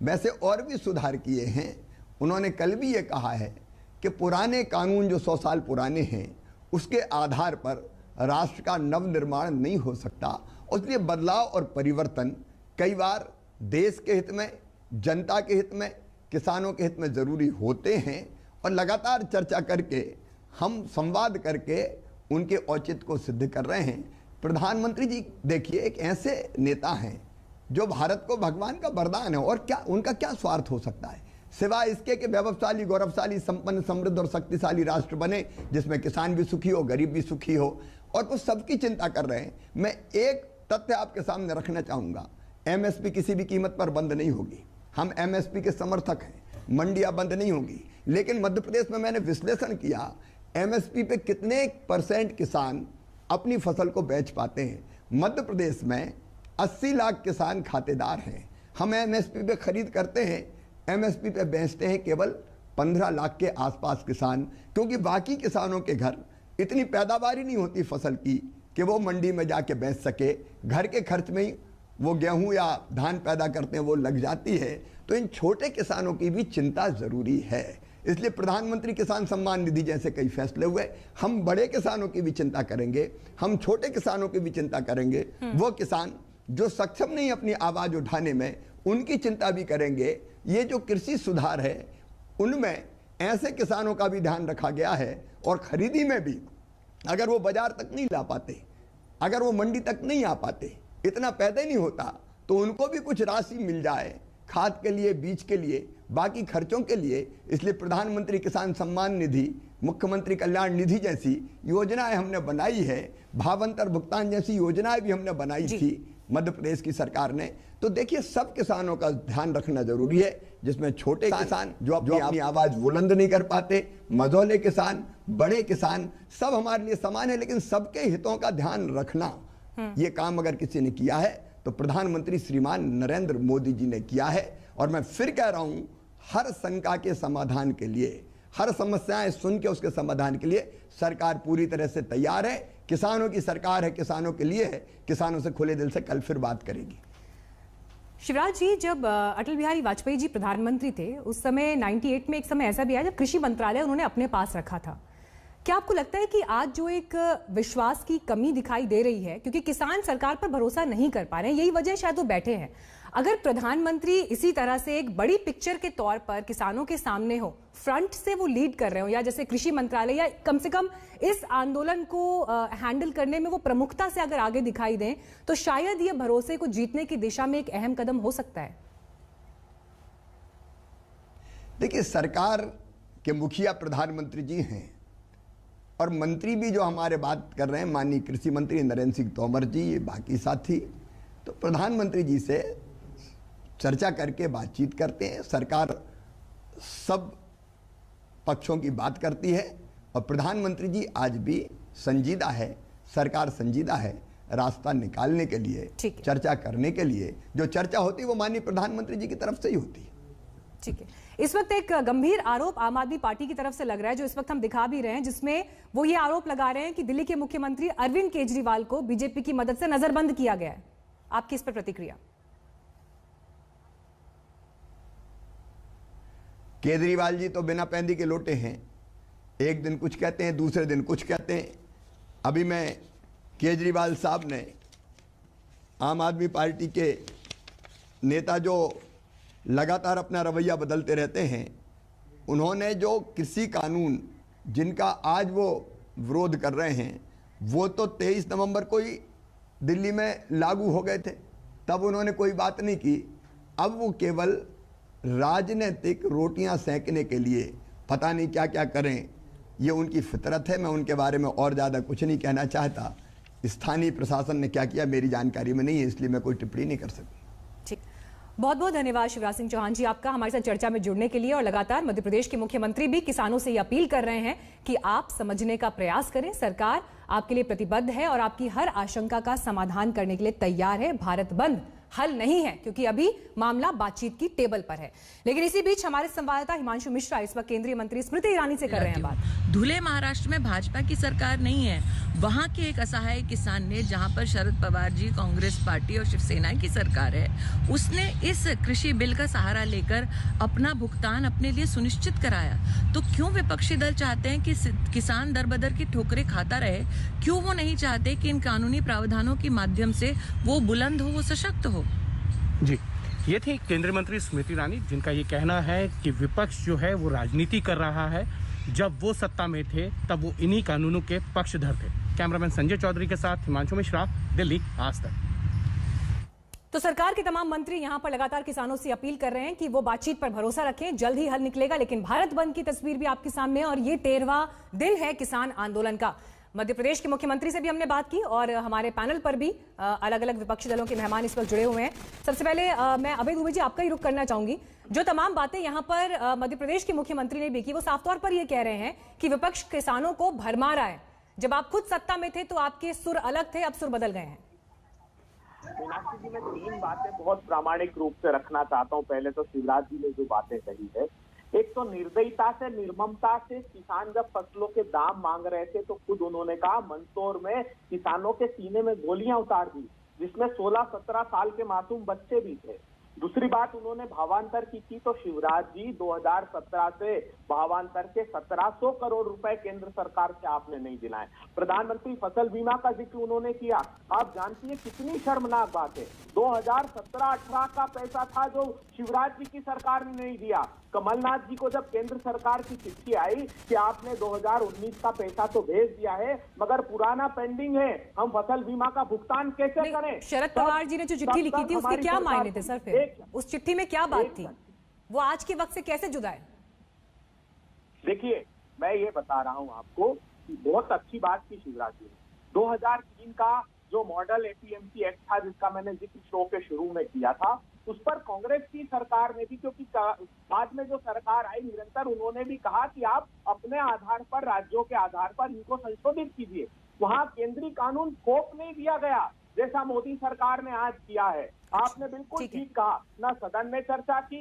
वैसे और भी सुधार किए हैं। उन्होंने कल भी ये कहा है कि पुराने कानून जो 100 साल पुराने हैं उसके आधार पर राष्ट्र का नवनिर्माण नहीं हो सकता। इसलिए बदलाव और परिवर्तन कई बार देश के हित में, जनता के हित में, किसानों के हित में जरूरी होते हैं और लगातार चर्चा करके, हम संवाद करके उनके औचित्य को सिद्ध कर रहे हैं। प्रधानमंत्री जी देखिए, एक ऐसे नेता हैं जो भारत को भगवान का वरदान है और क्या उनका क्या स्वार्थ हो सकता है सिवाय इसके कि वैभवशाली, गौरवशाली, संपन्न, समृद्ध और शक्तिशाली राष्ट्र बने जिसमें किसान भी सुखी हो, गरीब भी सुखी हो, और वो सबकी चिंता कर रहे हैं। मैं एक तथ्य आपके सामने रखना चाहूंगा, एमएसपी किसी भी कीमत पर बंद नहीं होगी। हम एमएसपी के समर्थक हैं, मंडियां बंद नहीं होगी। लेकिन मध्य प्रदेश में मैंने विश्लेषण किया, एमएसपी पे कितने % किसान अपनी फसल को बेच पाते हैं। मध्य प्रदेश में 80 लाख किसान खातेदार हैं। हम एमएसपी पे खरीद करते हैं, एमएसपी पे बेचते हैं केवल 15 लाख के आसपास किसान, क्योंकि बाकी किसानों के घर इतनी पैदावार ही नहीं होती फसल की कि वो मंडी में जाके बेच सके। घर के खर्च में ही वो गेहूं या धान पैदा करते हैं, वो लग जाती है। तो इन छोटे किसानों की भी चिंता जरूरी है। इसलिए प्रधानमंत्री किसान सम्मान निधि जैसे कई फैसले हुए। हम बड़े किसानों की भी चिंता करेंगे, हम छोटे किसानों की भी चिंता करेंगे। वो किसान जो सक्षम नहीं अपनी आवाज उठाने में, उनकी चिंता भी करेंगे। ये जो कृषि सुधार है उनमें ऐसे किसानों का भी ध्यान रखा गया है, और खरीदी में भी अगर वो बाजार तक नहीं ला पाते, अगर वो मंडी तक नहीं आ पाते, इतना पैदा नहीं होता, तो उनको भी कुछ राशि मिल जाए खाद के लिए, बीज के लिए, बाकी खर्चों के लिए। इसलिए प्रधानमंत्री किसान सम्मान निधि, मुख्यमंत्री कल्याण निधि जैसी योजनाएं हमने बनाई है, भावांतर भुगतान जैसी योजनाएं भी हमने बनाई थी मध्य प्रदेश की सरकार ने। तो देखिए, सब किसानों का ध्यान रखना जरूरी है, जिसमें छोटे किसान जो अपनी आवाज बुलंद नहीं कर पाते, मझौले किसान, बड़े किसान, सब हमारे लिए समान है, लेकिन सबके हितों का ध्यान रखना, ये काम अगर किसी ने किया है तो प्रधानमंत्री श्रीमान नरेंद्र मोदी जी ने किया है। और मैं फिर कह रहा हूं, हर शंका के समाधान के लिए, हर समस्याएं सुन के उसके समाधान के लिए सरकार पूरी तरह से तैयार है। किसानों की सरकार है, किसानों के लिए है, किसानों से खुले दिल से कल फिर बात करेगी। शिवराज जी, जब अटल बिहारी वाजपेयी जी प्रधानमंत्री थे, उस समय 98 में एक समय ऐसा भी आया जब कृषि मंत्रालय उन्होंने अपने पास रखा था। क्या आपको लगता है कि आज जो एक विश्वास की कमी दिखाई दे रही है, क्योंकि किसान सरकार पर भरोसा नहीं कर पा रहे हैं, यही वजह शायद वो बैठे हैं, अगर प्रधानमंत्री इसी तरह से एक बड़ी पिक्चर के तौर पर किसानों के सामने हो, फ्रंट से वो लीड कर रहे हो, या जैसे कृषि मंत्रालय, या कम से कम इस आंदोलन को हैंडल करने में वो प्रमुखता से अगर आगे दिखाई दें, तो शायद ये भरोसे को जीतने की दिशा में एक अहम कदम हो सकता है। देखिए, सरकार के मुखिया प्रधानमंत्री जी हैं, और मंत्री भी जो हमारे बात कर रहे हैं, माननीय कृषि मंत्री नरेंद्र सिंह तोमर जी, बाकी साथी, तो प्रधानमंत्री जी से चर्चा करके बातचीत करते हैं। सरकार सब पक्षों की बात करती है, और प्रधानमंत्री जी आज भी संजीदा है, सरकार संजीदा है रास्ता निकालने के लिए, चर्चा करने के लिए। जो चर्चा होती है वो माननीय प्रधानमंत्री जी की तरफ से ही होती है। ठीक है, इस वक्त एक गंभीर आरोप आम आदमी पार्टी की तरफ से लग रहा है, जो इस वक्त हम दिखा भी रहे हैं, जिसमें वो ये आरोप लगा रहे हैं कि दिल्ली के मुख्यमंत्री अरविंद केजरीवाल को बीजेपी की मदद से नजरबंद किया गया है। आपकी इस पर प्रतिक्रिया? केजरीवाल जी तो बिना पैंदी के लोटे हैं, एक दिन कुछ कहते हैं, दूसरे दिन कुछ कहते हैं। अभी मैं केजरीवाल साहब ने, आम आदमी पार्टी के नेता जो लगातार अपना रवैया बदलते रहते हैं, उन्होंने जो कृषि कानून जिनका आज वो विरोध कर रहे हैं, वो तो 23 नवंबर को ही दिल्ली में लागू हो गए थे, तब उन्होंने कोई बात नहीं की। अब वो केवल राजनीतिक रोटियां सेंकने के लिए पता नहीं क्या क्या करें, ये उनकी फितरत है। मैं उनके बारे में और ज़्यादा कुछ नहीं कहना चाहता। स्थानीय प्रशासन ने क्या किया मेरी जानकारी में नहीं है, इसलिए मैं कोई टिप्पणी नहीं कर सकता। ठीक, बहुत बहुत धन्यवाद शिवराज सिंह चौहान जी आपका हमारे साथ चर्चा में जुड़ने के लिए। और लगातार मध्य प्रदेश के मुख्यमंत्री भी किसानों से ये अपील कर रहे हैं कि आप समझने का प्रयास करें, सरकार आपके लिए प्रतिबद्ध है और आपकी हर आशंका का समाधान करने के लिए तैयार है। भारत बंद हल नहीं है, क्योंकि अभी मामला बातचीत की टेबल पर है। लेकिन इसी बीच हमारे संवाददाता हिमांशु मिश्रा इस वक्त केंद्रीय मंत्री स्मृति ईरानी से कर रहे हैं बात। धुले महाराष्ट्र में भाजपा की सरकार नहीं है, वहां के एक असहाय किसान ने, जहां पर शरद पवार जी, कांग्रेस पार्टी और शिवसेना की सरकार है, उसने इस कृषि बिल का सहारा लेकर अपना भुगतान अपने लिए सुनिश्चित कराया। तो क्यों विपक्षी दल चाहते हैं कि किसान दरबदर की ठोकरें खाता रहे? क्यों वो नहीं चाहते कि इन कानूनी प्रावधानों के माध्यम से वो बुलंद हो, वो सशक्त हो? जी, ये थी केंद्रीय मंत्री स्मृति ईरानी, जिनका ये कहना है कि विपक्ष जो है वो राजनीति कर रहा है। जब वो सत्ता में थे तब वो इन्हीं कानूनों के पक्षधर थे। कैमरामैन संजय चौधरी के साथ हिमांशु मिश्रा, दिल्ली, आज तक। तो सरकार के तमाम मंत्री यहां पर लगातार किसानों से अपील कर रहे हैं कि वो बातचीत पर भरोसा रखें, जल्द ही हल निकलेगा। लेकिन भारत बंद की तस्वीर भी आपके सामने है और ये 13वां दिन है किसान आंदोलन का। मध्य प्रदेश के मुख्यमंत्री से भी हमने बात की और हमारे पैनल पर भी अलग अलग विपक्षी दलों के मेहमान इस वक्त जुड़े हुए हैं। सबसे पहले मैं अभय दुबे जी आपका ही रुख करना चाहूंगी। जो तमाम बातें यहाँ पर मध्य प्रदेश के मुख्यमंत्री ने भी की, वो साफ तौर पर ये कह रहे हैं कि विपक्ष किसानों को भरमा रहा है। जब आप खुद सत्ता में थे तो आपके सुर अलग थे, अब सुर बदल गए हैं। मीनाक्षी जी, मैं 3 बातें बहुत प्रामाणिक रूप से रखना चाहता हूँ। पहले तो शिवराज जी ने जो बातें कही है, एक तो निर्दयता से, निर्ममता से किसान जब फसलों के दाम मांग रहे थे तो खुद उन्होंने कहा मंदसौर में किसानों के सीने में गोलियां उतार दी, जिसमें 16-17 साल के मासूम बच्चे भी थे। दूसरी बात उन्होंने भावांतर की तो शिवराज जी 2017 से भावांतर के 1700 करोड़ रुपए केंद्र सरकार से आपने नहीं दिलाए। प्रधानमंत्री फसल बीमा का जिक्र उन्होंने किया। आप जानती है कितनी शर्मनाक बात है, 2017-18 का पैसा था जो शिवराज जी की सरकार ने नहीं दिया। कमलनाथ जी को जब केंद्र सरकार की चिट्ठी आई कि आपने 2019 का पैसा तो भेज दिया है मगर पुराना पेंडिंग है, हम फसल बीमा का भुगतान कैसे करें? शरद पवार जी ने जो चिट्ठी लिखी थी उसके क्या मायने थे सर? फिर उस चिट्ठी में क्या बात थी, वो आज के वक्त से कैसे जुदा है? देखिए मैं ये बता रहा हूं आपको कि बहुत अच्छी बात की शिवराज जी ने। 2003 का जो मॉडल एपीएमसी एक्ट था जिसका मैंने जिक्र शो के शुरू में किया था, उस पर कांग्रेस की सरकार ने भी, क्योंकि बाद में जो सरकार आई निरंतर उन्होंने भी कहा कि आप अपने आधार पर, राज्यों के आधार पर इनको संशोधित कीजिए। वहां केंद्रीय कानून थोप नहीं दिया गया जैसा मोदी सरकार ने आज किया है। आपने बिल्कुल ठीक कहा, ना सदन में चर्चा की।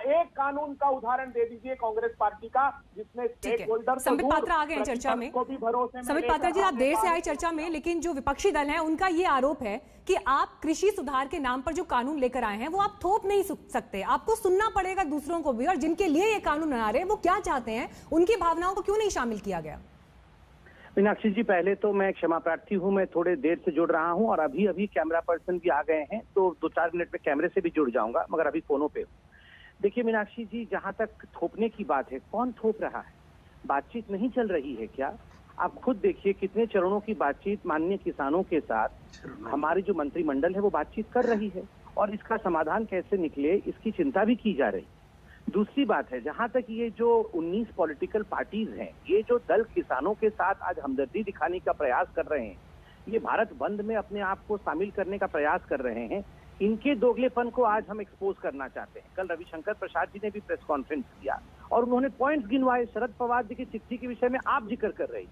एक कानून का उदाहरण दे दीजिए कांग्रेस पार्टी का जिसने स्टेक होल्डर संबित पात्रा आ गए हैं चर्चा में। संबित पात्रा जी, आप देर से आए चर्चा में, लेकिन जो विपक्षी दल है उनका ये आरोप है कि आप कृषि सुधार के नाम पर जो कानून लेकर आए हैं वो आप थोप नहीं सकते, आपको सुनना पड़ेगा दूसरों को भी, और जिनके लिए ये कानून बना रहे हैं वो क्या चाहते हैं, उनकी भावनाओं को क्यों नहीं शामिल किया गया? मीनाक्षी जी, पहले तो मैं क्षमा प्रार्थी हूं, मैं थोड़े देर से जुड़ रहा हूं और अभी कैमरा पर्सन भी आ गए हैं, तो 2-4 मिनट में कैमरे से भी जुड़ जाऊंगा, मगर अभी फोनों पे। देखिए मीनाक्षी जी, जहां तक थोपने की बात है, कौन थोप रहा है? बातचीत नहीं चल रही है क्या? आप खुद देखिए कितने चरणों की बातचीत माननीय किसानों के साथ हमारी जो मंत्रिमंडल है वो बातचीत कर रही है, और इसका समाधान कैसे निकले इसकी चिंता भी की जा रही। दूसरी बात है, जहां तक ये जो 19 पॉलिटिकल पार्टीज हैं, ये जो दल किसानों के साथ आज हमदर्दी दिखाने का प्रयास कर रहे हैं, ये भारत बंद में अपने आप को शामिल करने का प्रयास कर रहे हैं, इनके दोगलेपन को आज हम एक्सपोज करना चाहते हैं। कल रविशंकर प्रसाद जी ने भी प्रेस कॉन्फ्रेंस किया और उन्होंने पॉइंट्स गिनवाए। शरद पवार जी की चिट्ठी के विषय में आप जिक्र कर रही,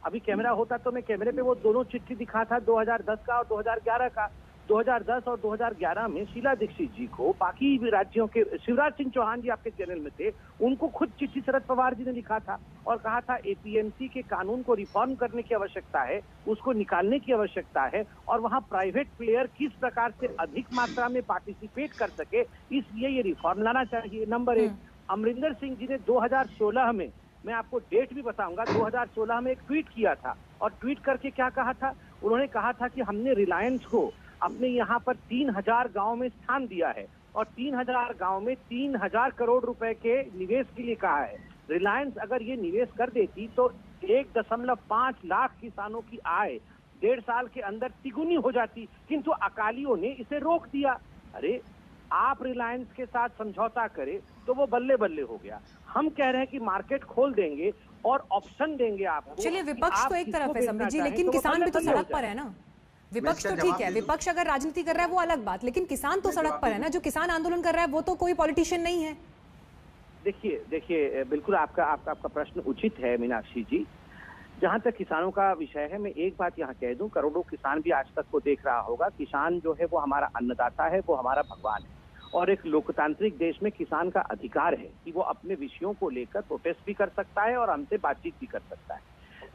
अभी कैमरा होता तो मैं कैमरे पे वो दोनों चिट्ठी दिखा था, 2010 का और 2011 का। 2010 और 2011 में शीला दीक्षित जी को बाकी राज्यों के, शिवराज सिंह चौहान जी आपके चैनल में थे, उनको खुद चिट्ठी शरद पवार जी ने लिखा था और कहा था एपीएमसी के कानून को रिफॉर्म करने की आवश्यकता है, उसको निकालने की आवश्यकता है, और वहां प्राइवेट प्लेयर किस प्रकार से अधिक मात्रा में पार्टिसिपेट कर सके, इसलिए ये रिफॉर्म लाना चाहिए। नंबर 1, अमरिंदर सिंह जी ने 2016 में, मैं आपको डेट भी बताऊंगा, 2016 में एक ट्वीट किया था, और ट्वीट करके क्या कहा था? उन्होंने कहा था कि हमने रिलायंस को अपने यहाँ पर 3000 गांव में स्थान दिया है और 3000 गांव में 3000 करोड़ रुपए के निवेश के लिए कहा है। रिलायंस अगर ये निवेश कर देती तो 1.5 लाख किसानों की आय 1.5 साल के अंदर तिगुनी हो जाती, किंतु अकालियों ने इसे रोक दिया। अरे आप रिलायंस के साथ समझौता करें तो वो बल्ले बल्ले हो गया। हम कह रहे हैं कि मार्केट खोल देंगे और ऑप्शन देंगे आपको। चलिए, विपक्ष तो एक तरफ है संबित जी, लेकिन किसान भी तो सड़क पर है ना। विपक्ष तो ठीक है, विपक्ष अगर राजनीति कर रहा है वो अलग बात, लेकिन किसान तो सड़क पर है ना। जो किसान आंदोलन कर रहा है वो तो कोई पॉलिटिशियन नहीं है। देखिए बिल्कुल आपका प्रश्न उचित है मीनाक्षी जी। जहां तक किसानों का विषय है, मैं एक बात यहाँ कह दूं, करोड़ों किसान भी आज तक को देख रहा होगा, किसान जो है वो हमारा अन्नदाता है, वो हमारा भगवान है, और एक लोकतांत्रिक देश में किसान का अधिकार है कि वो अपने विषयों को लेकर प्रोटेस्ट भी कर सकता है और हमसे बातचीत भी कर सकता है।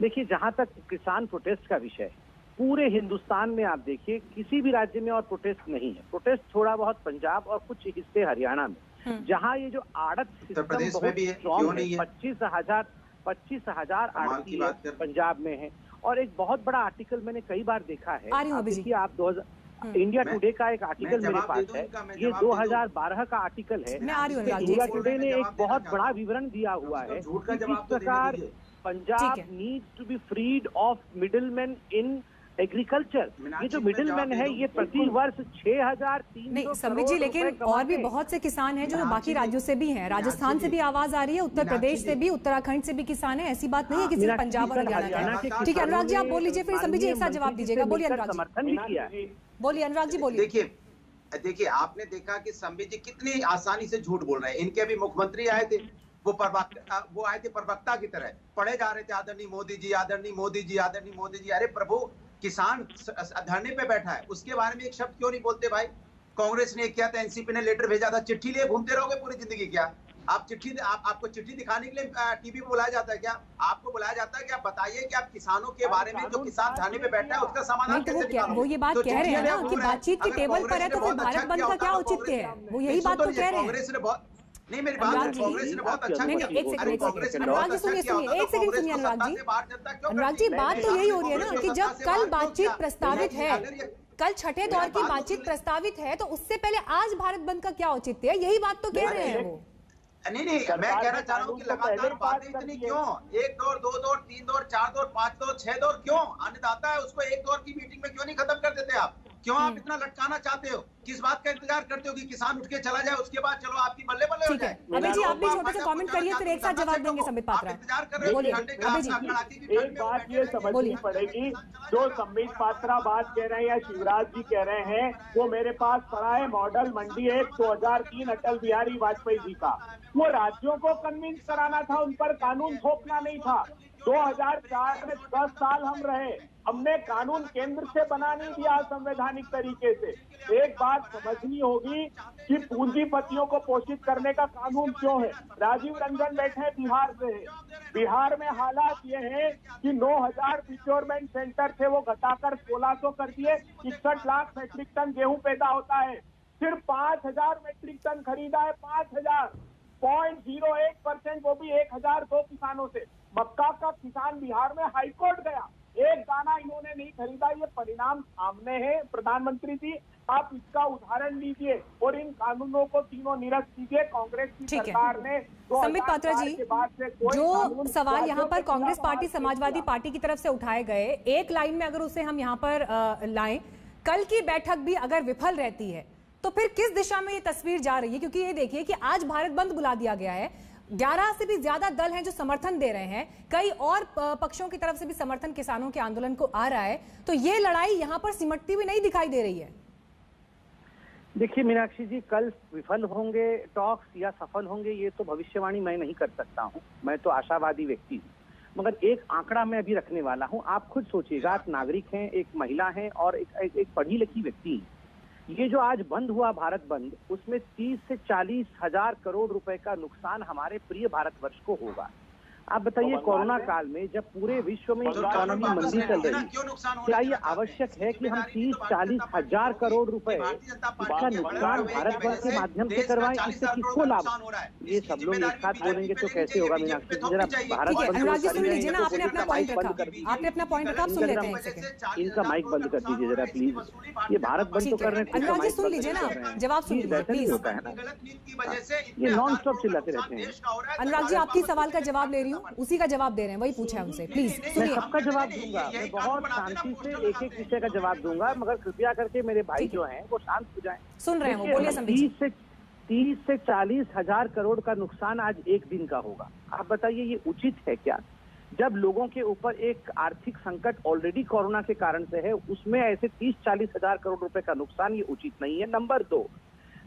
देखिए, जहां तक किसान प्रोटेस्ट का विषय है, पूरे हिंदुस्तान में आप देखिए किसी भी राज्य में और प्रोटेस्ट नहीं है। प्रोटेस्ट थोड़ा बहुत पंजाब और कुछ हिस्से हरियाणा में, जहां ये जो आड़त सिस्टम बहुत स्ट्रॉन्ग है, 25,000 आड़ती पंजाब में है। और एक बहुत बड़ा आर्टिकल मैंने कई बार देखा है, देखिए आप इंडिया टुडे का एक आर्टिकल मेरे पास है, ये 2012 का आर्टिकल है। इंडिया टुडे ने एक बहुत बड़ा विवरण दिया हुआ है कि किस प्रकार Punjab needs to be freed of middleman in agriculture. ये जो मिडिलमैन है ये प्रति वर्ष 6,300 नहीं संबित जी, लेकिन और भी बहुत से किसान हैं जो बाकी राज्यों से भी हैं। राजस्थान से भी आवाज आ रही है, उत्तर प्रदेश से भी, उत्तराखंड से भी किसान है। ऐसी बात नहीं है कि सिर्फ पंजाब और हरियाणा का। ठीक है अनुराग जी, आप बोल लीजिए, फिर संबित जी एक साथ जवाब दीजिएगा। बोलिए अनुराग जी, बोलिए अनुराग जी, बोलिए। देखिए आपने देखा कि संबित जी कितनी आसानी से झूठ बोल रहे हैं। इनके भी मुख्यमंत्री आए थे, वो आए थे प्रवक्ता की तरह, पढ़े जा रहे थे आदरणीय मोदी जी, आदरणीय मोदी जी, आदरणीय मोदी जी। अरे प्रभु, किसान धरने पे बैठा है, उसके बारे में एक शब्द क्यों नहीं बोलते भाई? कांग्रेस ने किया था, एनसीपी ने लेटर भेजा था, चिट्ठी लिए घूमते रहोगे पूरी जिंदगी क्या? आप आपको चिट्ठी दिखाने के लिए टीवी पे बुलाया जाता है क्या? आपको बुलाया जाता है कि आप बताइए कि आप किसानों के बारे में, जो किसान धरने पे बैठा है उसका समाधान कैसे निकालोगे? वो ये बात कह रहे हैं ना कि बातचीत के टेबल पर है तो फिर भारत बंद का क्या औचित्य है? वो यही बात तो कह रहे हैं। कांग्रेस ने बहुत नहीं, मेरी बात है, कांग्रेस ने बहुत अच्छा किया। अनुराग जी सुनिए, एक सेकंड सुनिए अनुराग जी, बात तो यही हो रही है ना कि जब कल बातचीत प्रस्तावित है, कल छठे दौर की बातचीत प्रस्तावित है, तो उससे पहले आज भारत बंद का क्या औचित्य है? यही बात तो कह रहे हैं वो। नहीं, मैं कहना चाह रहा हूँ कि लगातार बातें इतनी क्यों? 1 दौर, 2 दौर, 3 दौर, 4 दौर, 5 दौर, 6 दौर क्यों? अन्नदाता है, उसको 1 दौर की मीटिंग में क्यों नहीं खत्म कर देते आप? क्यों आप इतना लटकाना चाहते हो? किस बात का इंतजार करते हो कि किसान उठ के चला जाए, उसके बाद चलो आपकी बल्ले बल्ले हो जाए? अभी जी आप भी छोटा सा कमेंट करिए, फिर एक साथ जवाब देंगे संबित पात्रा। इंतजार कर रहे हो? एक बात ये समझनी पड़ेगी, जो संबित पात्रा बात कह रहे हैं या शिवराज जी कह रहे हैं, वो मेरे पास पड़ा है मॉडल मंडी एक्ट 2003 अटल बिहारी वाजपेयी जी का। वो राज्यों को कन्विंस कराना था, उन पर कानून थोपना नहीं था। 2004 में 10 साल हम रहे, हमने कानून केंद्र से बना नहीं दिया संवैधानिक तरीके से। एक बात समझनी होगी कि पूंजीपतियों को पोषित करने का कानून क्यों है। राजीव रंजन बैठे बिहार से है, बिहार में हालात ये हैं कि 9000 प्रोक्योरमेंट सेंटर थे, वो घटाकर 1600 कर दिए। 61 लाख मेट्रिक टन गेहूं पैदा होता है, सिर्फ 5000 मेट्रिक टन खरीदा है। 5000, 0.01%, वो भी 1002 किसानों से। मक्का का किसान बिहार में हाईकोर्ट गया, एक दाना इन्होंने नहीं खरीदा। ये परिणाम सामने है। प्रधानमंत्री जी, आप इसका उदाहरण लीजिए और इन कानूनों को तीनों निरस्त कीजिए। कांग्रेस की सरकार ने संबित पात्रा जी, जो सवाल यहाँ पर कांग्रेस पार्टी, समाजवादी पार्टी की तरफ से उठाए गए, एक लाइन में अगर उसे हम यहाँ पर लाएं, कल की बैठक भी अगर विफल रहती है तो फिर किस दिशा में ये तस्वीर जा रही है? क्योंकि ये देखिए कि आज भारत बंद बुला दिया गया है, 11 से भी ज्यादा दल हैं जो समर्थन दे रहे हैं, कई और पक्षों की तरफ से भी समर्थन किसानों के आंदोलन को आ रहा है, तो ये लड़ाई यहां पर सिमटती हुई नहीं दिखाई दे रही है। देखिए मीनाक्षी जी, कल विफल होंगे टॉक्स या सफल होंगे, ये तो भविष्यवाणी मैं नहीं कर सकता हूं। मैं तो आशावादी व्यक्ति हूं, मगर एक आंकड़ा मैं अभी रखने वाला हूं। आप खुद सोचिएगा, आप नागरिक हैं, एक महिला हैं और एक पढ़ी लिखी व्यक्ति हैं। ये जो आज बंद हुआ भारत बंद, उसमें 30 से 40 हजार करोड़ रुपए का नुकसान हमारे प्रिय भारतवर्ष को होगा। आप बताइए, कोरोना काल में जब पूरे विश्व में इकोनॉमी मंदी चल रही है, क्या ये आवश्यक है कि हम 30-40 हजार करोड़ रुपए का नुकसान भारतवर्ष के माध्यम से करवाएं? इससे किसको लाभ? ये सब लोग एक साथ बोलेंगे तो कैसे होगा मीनाक्षी? जरा भारत इनका माइक बंद कर दीजिए जरा प्लीज। ये भारत बंद तो कर रहे हैं, जवाब सुनिए प्लीज। होता है ना, ये नॉन स्टॉप चिल्लाते रहते हैं। अनुराग जी, आपकी सवाल का जवाब ले रही हूँ, उसी का जवाब दे रहे हैं, वही पूछा है उनसे, प्लीज सुनिए। सबका जवाब दूंगा मैं, बहुत शांति से एक एक विषय का जवाब दूंगा, मगर कृपया करके मेरे भाई जो हैं वो शांत हो जाएं। सुन रहे हैं, बोलिए। 30 से 40 हजार करोड़ का नुकसान आज एक दिन का होगा। आप बताइए, ये उचित है क्या? जब लोगों के ऊपर एक आर्थिक संकट ऑलरेडी कोरोना के कारण से है, उसमें ऐसे 30-40 हजार करोड़ रुपए का नुकसान, ये उचित नहीं है। नंबर 2,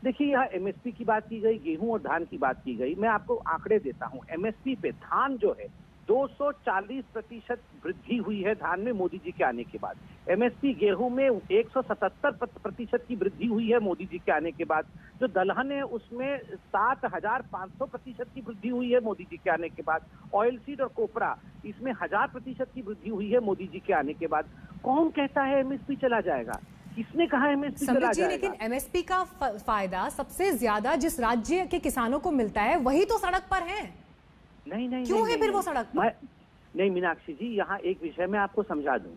देखिए यहाँ एमएसपी की बात की गई, गेहूं और धान की बात की गई। मैं आपको आंकड़े देता हूं। एमएसपी पे धान जो है 240% वृद्धि हुई है धान में मोदी जी के आने के बाद। एमएसपी गेहूं में 177% की वृद्धि हुई है मोदी जी के आने के बाद। जो दलहन है उसमें 7500% की वृद्धि हुई है मोदी जी के आने के बाद। ऑयल सीड और कोपरा, इसमें 1000% की वृद्धि हुई है मोदी जी के आने के बाद। कौन कहता है एमएसपी चला जाएगा? किसने कहा एमएसपी चला जाएगा? लेकिन एमएसपी का फायदा सबसे ज्यादा जिस राज्य के किसानों को मिलता है वही तो सड़क पर है। नहीं क्यों है फिर वो सड़क पर? नहीं मीनाक्षी जी, यहाँ एक विषय मैं आपको समझा दूं।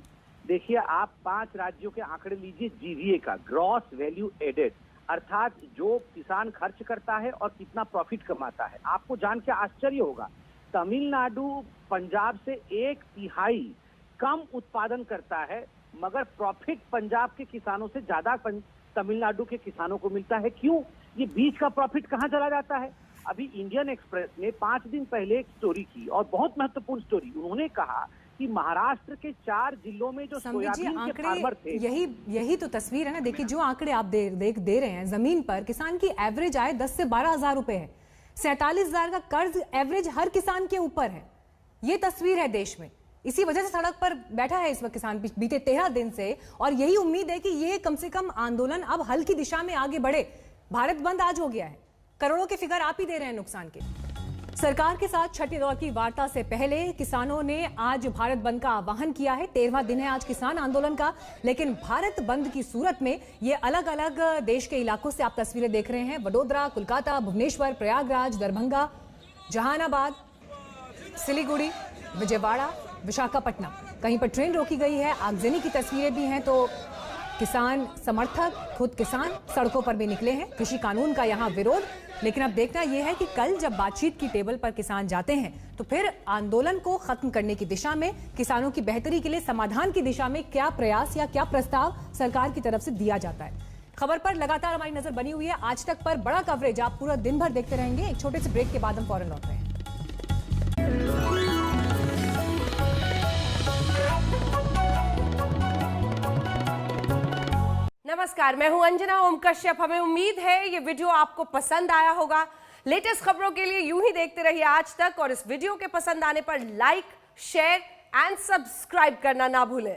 देखिए, आप 5 राज्यों के आंकड़े लीजिए जीवीए का, ग्रॉस वैल्यू एडेड, अर्थात जो किसान खर्च करता है और कितना प्रॉफिट कमाता है। आपको जान के आश्चर्य होगा, तमिलनाडु पंजाब से 1/3 कम उत्पादन करता है, मगर प्रॉफिट पंजाब के किसानों से ज्यादा तमिलनाडु के किसानों को मिलता है। क्यों? ये बीच का प्रॉफिट कहाँ चला जाता है? अभी इंडियन एक्सप्रेस ने 5 दिन पहले एक स्टोरी की, और बहुत महत्वपूर्ण स्टोरी। उन्होंने कहा कि महाराष्ट्र के 4 जिलों में जो सोयाबीन के फार्मर थे, यही तो तस्वीर है ना। देखिए, जो आंकड़े आप दे रहे हैं, जमीन पर किसान की एवरेज आय 10 से 12 हजार रुपए है, 47,000 का कर्ज एवरेज हर किसान के ऊपर है। ये तस्वीर है देश में। इसी वजह से सड़क पर बैठा है इस वक्त किसान बीते 13 दिन से, और यही उम्मीद है कि ये कम से कम आंदोलन अब हल की दिशा में आगे बढ़े। भारत बंद आज हो गया है, करोड़ों के फिगर आप ही दे रहे हैं नुकसान के। सरकार के साथ छठे दौर की वार्ता से पहले किसानों ने आज भारत बंद का आह्वान किया है। 13वां दिन है आज किसान आंदोलन का, लेकिन भारत बंद की सूरत में ये अलग अलग देश के इलाकों से आप तस्वीरें देख रहे हैं। वडोदरा, कोलकाता, भुवनेश्वर, प्रयागराज, दरभंगा, जहानाबाद, सिलीगुड़ी, विजयवाड़ा, विशाखापट्टनम, कहीं पर ट्रेन रोकी गई है। आगजनी की तस्वीरें भी हैं। तो किसान समर्थक, खुद किसान सड़कों पर भी निकले हैं। कृषि कानून का यहाँ विरोध। लेकिन अब देखना यह है कि कल जब बातचीत की टेबल पर किसान जाते हैं तो फिर आंदोलन को खत्म करने की दिशा में, किसानों की बेहतरी के लिए समाधान की दिशा में क्या प्रयास या क्या प्रस्ताव सरकार की तरफ से दिया जाता है। खबर पर लगातार हमारी नजर बनी हुई है। आज तक पर बड़ा कवरेज आप पूरा दिन भर देखते रहेंगे। एक छोटे से ब्रेक के बाद हम फौरन लौट रहे हैं। नमस्कार, मैं हूं अंजना ओम कश्यप। हमें उम्मीद है ये वीडियो आपको पसंद आया होगा। लेटेस्ट खबरों के लिए यूं ही देखते रहिए आज तक, और इस वीडियो के पसंद आने पर लाइक, शेयर एंड सब्सक्राइब करना ना भूलें।